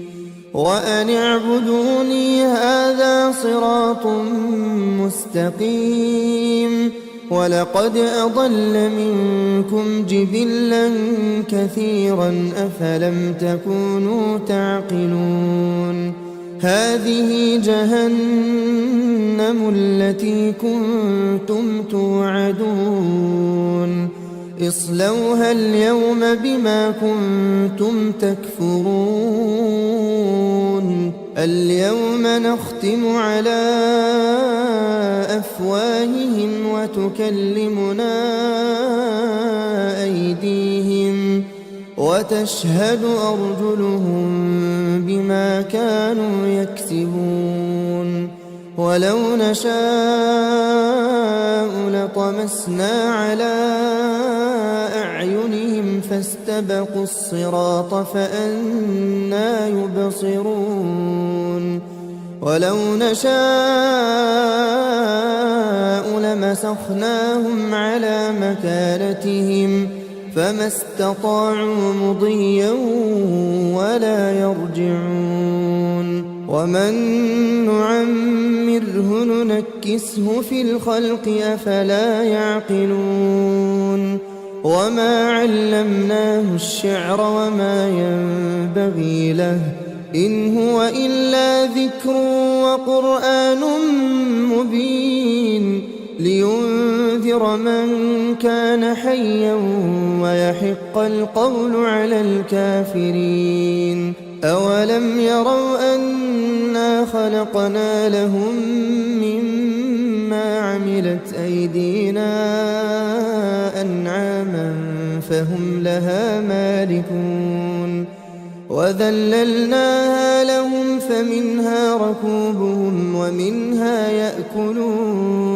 وأن اعبدوني هذا صراط مستقيم. ولقد أضل منكم جبلا كثيرا أفلم تكونوا تعقلون. هذه جهنم التي كنتم توعدون. اصلوها اليوم بما كنتم تكفرون. اليوم نختم على أفواههم وتكلمنا أيديهم وتشهد أرجلهم بما كانوا يكسبون. ولو نشاء لطمسنا على أعينهم فاستبقوا الصراط فأنى يبصرون. ولو نشاء لمسخناهم على مكانتهم فما استطاعوا مضيا ولا يرجعون. ومن نعمره ننكسه في الخلق أفلا يعقلون. وما علمناه الشعر وما ينبغي له إن هو إلا ذكر وقرآن مبين. لينذر من كان حيا ويحق القول على الكافرين. أولم يروا أنا خلقنا لهم مما عملت أيدينا أنعاما فهم لها مالكون. وذللناها لهم فمنها ركوبهم ومنها يأكلون.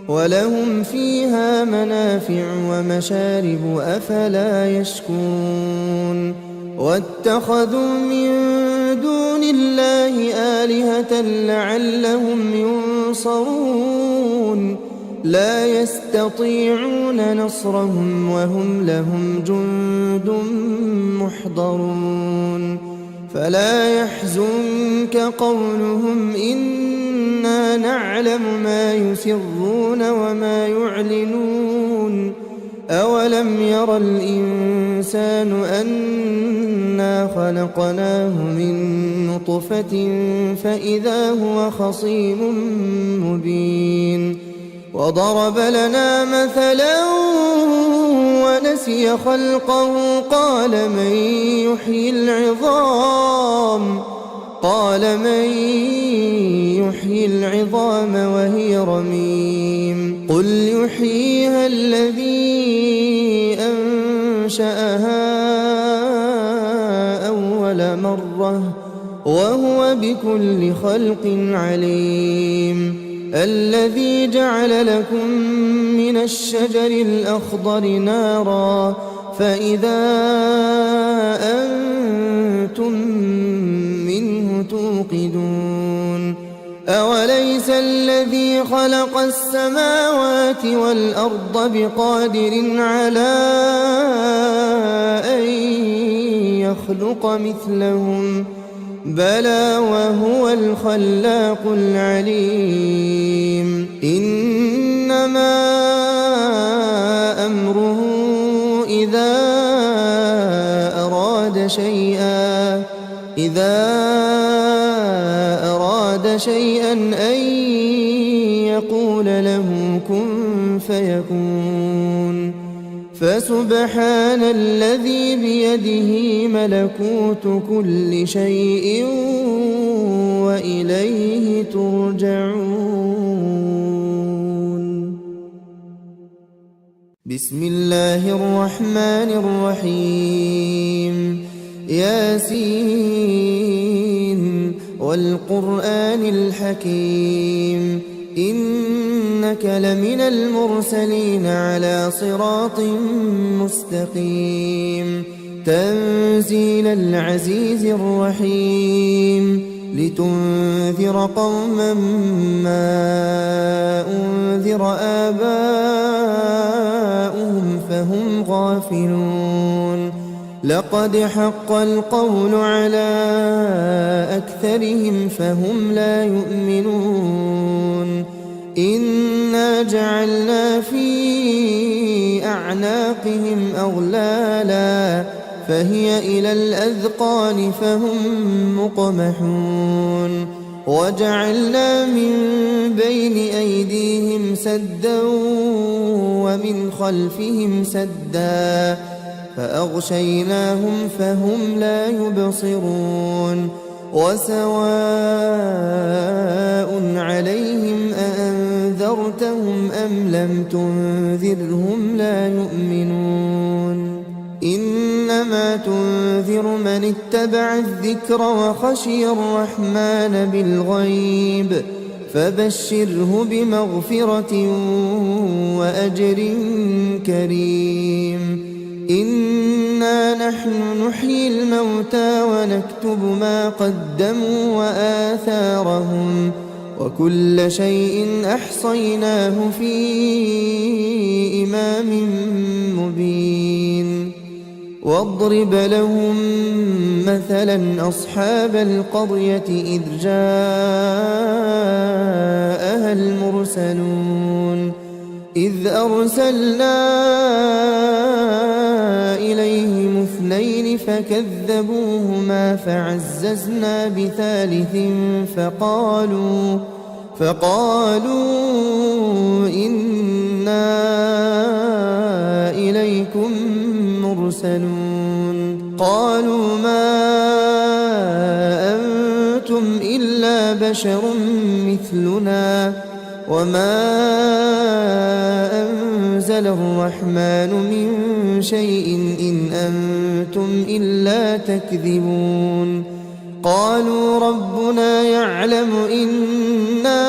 ولهم فيها منافع ومشارب أفلا يشكون. واتخذوا من دون الله آلهة لعلهم ينصرون. لا يستطيعون نصرهم وهم لهم جند محضرون. فلا يحزنك قولهم إنا نعلم ما يسرون وما يعلنون. أولم ير الإنسان أنا خلقناه من نطفة فإذا هو خصيم مبين. وضرب لنا مثلا ونسي خلقه قال من يحيي العظام وهي رميم. قل يحييها الذي أنشأها مرة وهو بكل خلق عليم. الذي جعل لكم من الشجر الأخضر نارا فإذا أنتم منه توقدون. أوليس الذي خلق السماوات والأرض بقادر على أن يخلق مثلهم بلى وهو الخلاق العليم. إنما أمره إذا أراد شيئا أن يقول له كن فيكون. فسبحان الذي بيده ملكوت كل شيء وإليه ترجعون. بسم الله الرحمن الرحيم. ياسين والقرآن الحكيم إنك لمن المرسلين على صراط مستقيم. تنزيل العزيز الرحيم لتنذر قوما ما أنذر آباؤهم فهم غافلون. لقد حق القول على أكثرهم فهم لا يؤمنون. إنا جعلنا في أعناقهم أغلالا فهي إلى الأذقان فهم مقمحون. وجعلنا من بين أيديهم سدا ومن خلفهم سدا فأغشيناهم فهم لا يبصرون. وسواء عليهم أأنذرتهم أم لم تنذرهم لا يؤمنون. إنما تنذر من اتبع الذكر وخشي الرحمن بالغيب فبشره بمغفرة وأجر كريم. إنا نحن نحيي الموتى ونكتب ما قدموا وآثارهم وكل شيء أحصيناه في إمام مبين. واضرب لهم مثلا أصحاب القرية إذ جاءها المرسلون إذ أرسلنا إليهم اثنين فكذبوهما فعززنا بثالث فقالوا إنا إليكم مرسلون. قالوا ما أنتم إلا بشر مثلنا وما أنزل الرحمن من شيء إن أنتم إلا تكذبون. قالوا ربنا يعلم إنا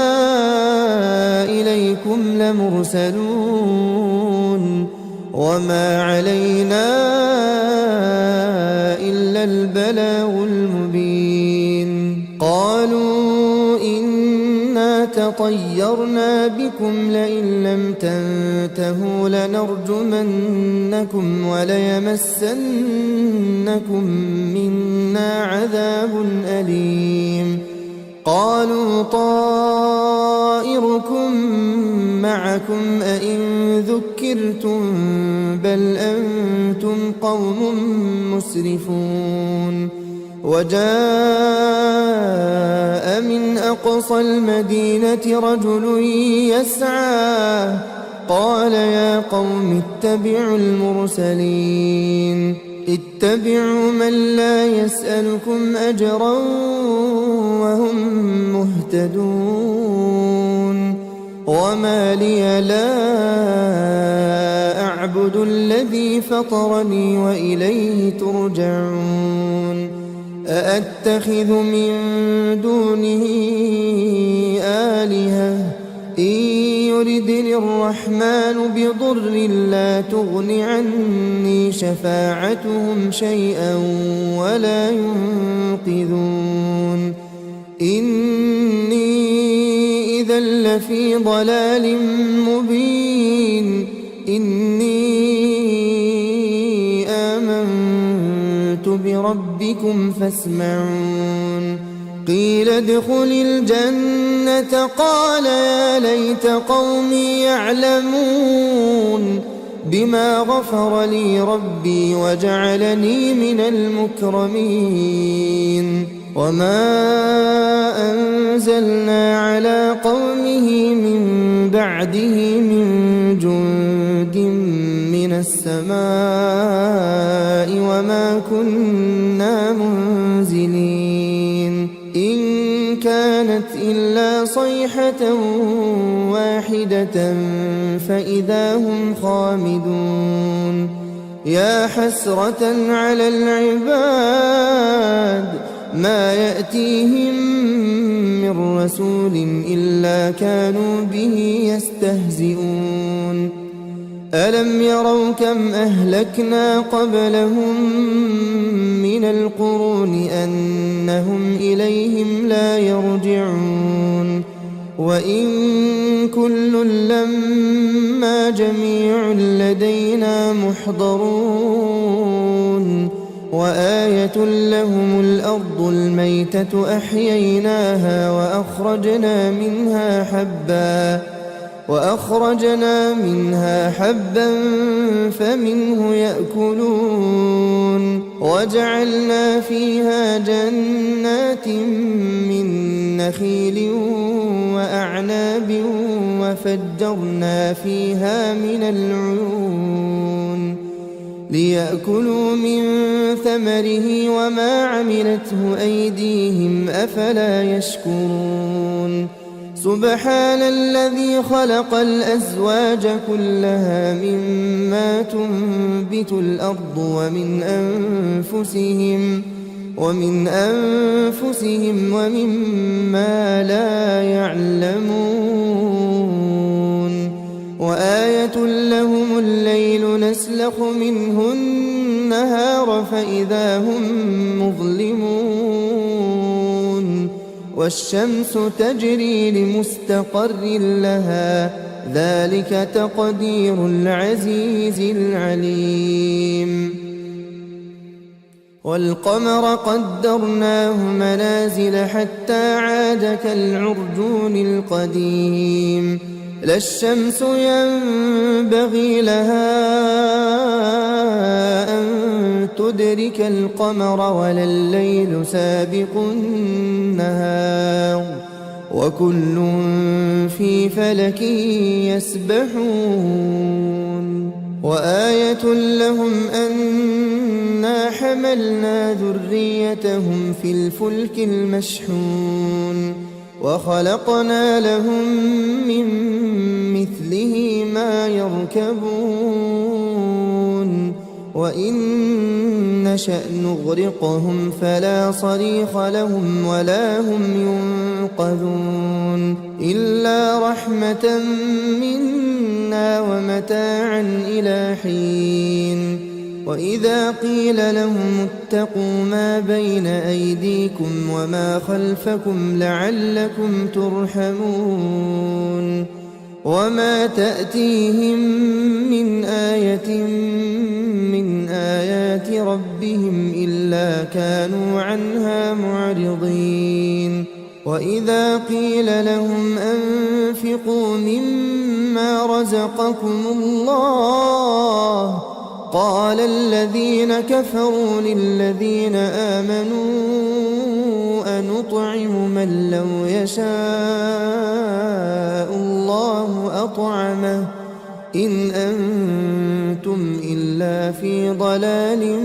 إليكم لمرسلون وما علينا إلا البلاغ المبين. قالوا إنا تطيرنا بكم لئن لم تنتهوا لنرجمنكم وليمسنكم منا عذاب أليم. قالوا طائركم معكم أئن ذكرتم بل أنتم قوم مسرفون. وجاء من أقصى المدينة رجل يسعى قال يا قوم اتبعوا المرسلين اتبعوا من لا يسألكم أجرا وهم مهتدون. وما لي لا أعبد الذي فطرني وإليه ترجعون. أأتخذ من دونه آلهة إن يردني الرحمن بضر لا تغن عني شفاعتهم شيئا ولا ينقذون إني إذا لفي ضلال مبين إني آمنت بربكم فاسمعون قيل ادخل الجنة قال يا ليت قومي يعلمون بما غفر لي ربي وجعلني من المكرمين وما أنزلنا على قومه من بعده من جند من السماء وما كنا منزلين إن كانت إلا صيحة واحدة فإذا هم خامدون يا حسرة على العباد ما يأتيهم من رسول إلا كانوا به يستهزئون ألم يروا كم أهلكنا قبلهم من القرون أنهم إليهم لا يرجعون وإن كل لما جميع لدينا محضرون وآية لهم الأرض الميتة أحييناها وأخرجنا منها حبا فمنه يأكلون وجعلنا فيها جنات من نخيل وأعناب وفجرنا فيها من العيون ليأكلوا من ثمره وما عملته أيديهم أفلا يشكرون سبحان الذي خلق الأزواج كلها مما تنبت الأرض ومن أنفسهم ومما لا يعلمون وآية لهم الليل نسلخ منه النهار فإذا هم مظلمون والشمس تجري لمستقر لها ذلك تقدير العزيز العليم والقمر قدرناه منازل حتى عاد كالعرجون القديم لا الشمس ينبغي لها أن تدرك القمر ولا الليل سابق النهار وكل في فلك يسبحون وآية لهم أنا حملنا ذريتهم في الفلك المشحون وخلقنا لهم من مثله ما يركبون وإن نشأ نغرقهم فلا صريخ لهم ولا هم ينقذون إلا رحمة منا ومتاعا إلى حين وإذا قيل لهم اتقوا ما بين أيديكم وما خلفكم لعلكم ترحمون وما تأتيهم من آية من آيات ربهم إلا كانوا عنها معرضين وإذا قيل لهم أنفقوا مما رزقكم الله قال الذين كفروا للذين آمنوا أنطعم من لو يشاء الله أطعمه إن أنتم إلا في ضلال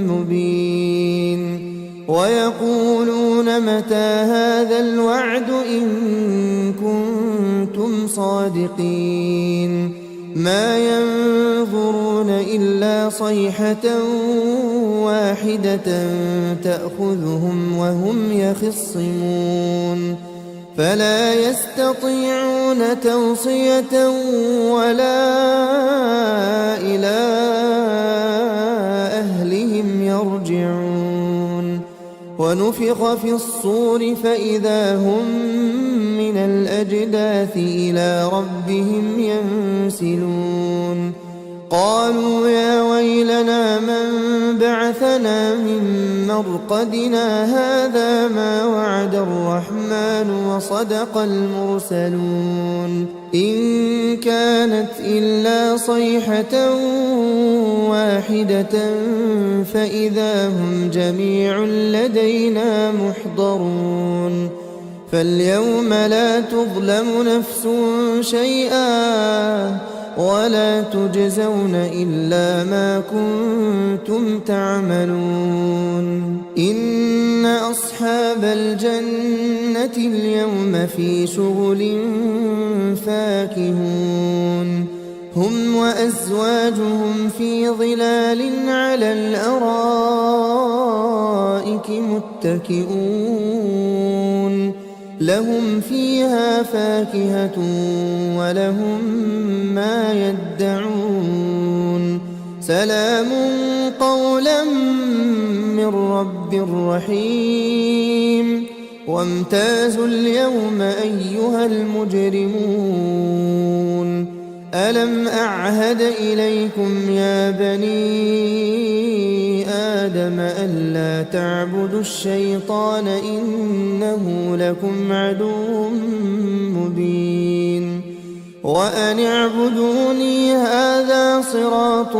مبين ويقولون متى هذا الوعد إن كنتم صادقين ما ينظرون إلا صيحة واحدة تأخذهم وهم يخصمون فلا يستطيعون توصية ولا إلى أهلهم يرجعون ونفخ في الصور فإذا هم من الأجداث إلى ربهم ينسلون قالوا يا ويلنا من بعثنا من مرقدنا هذا ما وعد الرحمن وصدق المرسلون إن كانت إلا صيحة واحدة فإذا هم جميع لدينا محضرون فاليوم لا تظلم نفس شيئا ولا تجزون إلا ما كنتم تعملون إن أصحاب الجنة اليوم في شغل فاكهون هم وأزواجهم في ظلال على الأرائك متكئون لهم فيها فاكهة ولهم ما يدعون سلام قولا من رب رحيم وامتازوا اليوم أيها المجرمون ألم أعهد إليكم يا بني آدم ألا تعبدوا الشيطان إنه لكم عدو مبين وأن اعبدوني هذا صراط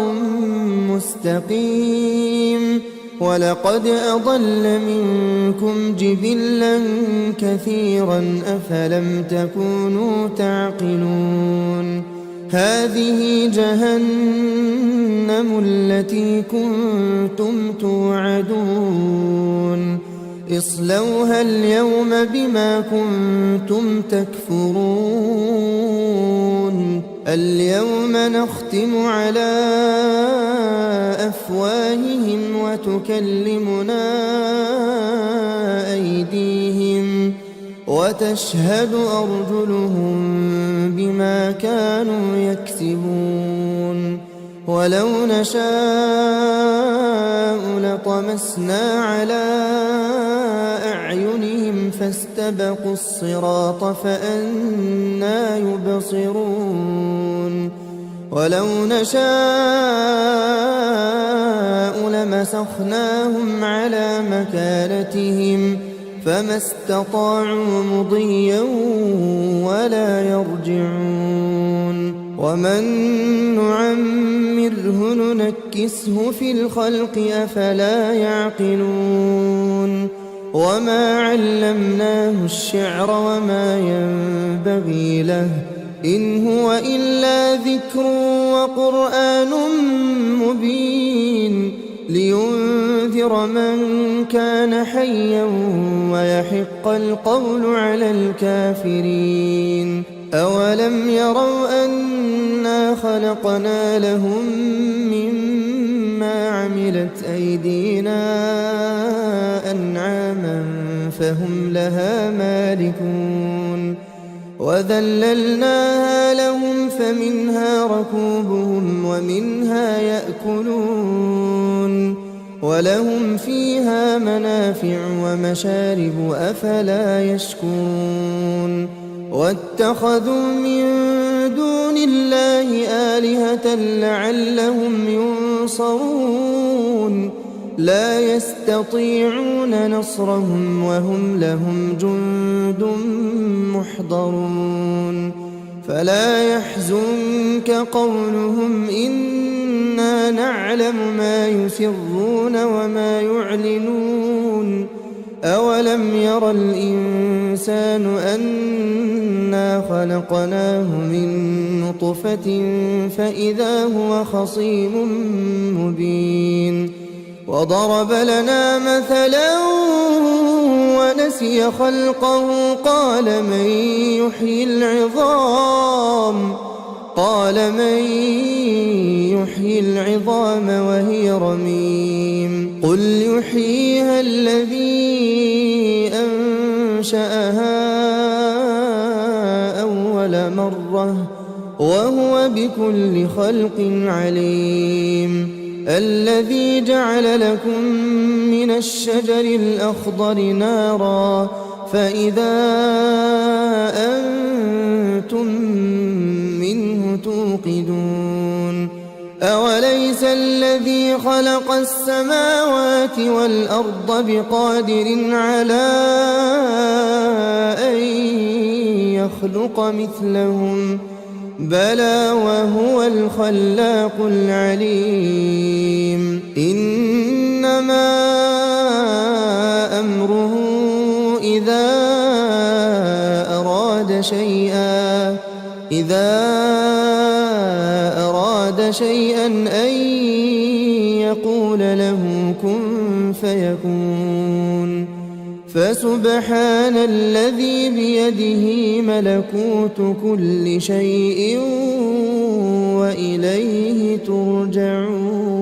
مستقيم ولقد أضل منكم جبلا كثيرا أفلم تكونوا تعقلون هذه جهنم التي كنتم توعدون اصلوها اليوم بما كنتم تكفرون اليوم نختم على أفواههم وتكلمنا أيديهم وتشهد أرجلهم بما كانوا يكسبون ولو نشاء لطمسنا على أعينهم فاستبقوا الصراط فأنى يبصرون ولو نشاء لمسخناهم على مكانتهم فما استطاعوا مضيا ولا يرجعون ومن نعمره ننكسه في الخلق أفلا يعقلون وما علمناه الشعر وما ينبغي له إن هو إلا ذكر وقرآن مبين لينذر من كان حيا ويحق القول على الكافرين أولم يروا أنا خلقنا لهم مما عملت أيدينا أنعاما فهم لها مالكون وذللناها لهم فمنها ركوبهم ومنها يأكلون ولهم فيها منافع ومشارب أفلا يشكرون واتخذوا من دون الله آلهة لعلهم ينصرون لا يستطيعون نصرهم وهم لهم جند محضرون فلا يحزنك قولهم إنا نعلم ما يسرون وما يعلنون أولم ير الإنسان أنا خلقناه من نطفة فإذا هو خصيم مبين وضرب لنا مثلا ونسي خلقه قال من يحيي العظام وهي رميم قل يحييها الذي أنشأها أول مرة وهو بكل خلق عليم الذي جعل لكم من الشجر الأخضر نارا فإذا أنتم منه توقدون أوليس الذي خلق السماوات والأرض بقادر على أن يخلق مثلهم بلى وهو الخلاق العليم إنما أمره إذا أراد شيئا أن يقول له كن فيكون فسبحان الذي بيده ملكوت كل شيء وإليه ترجعون.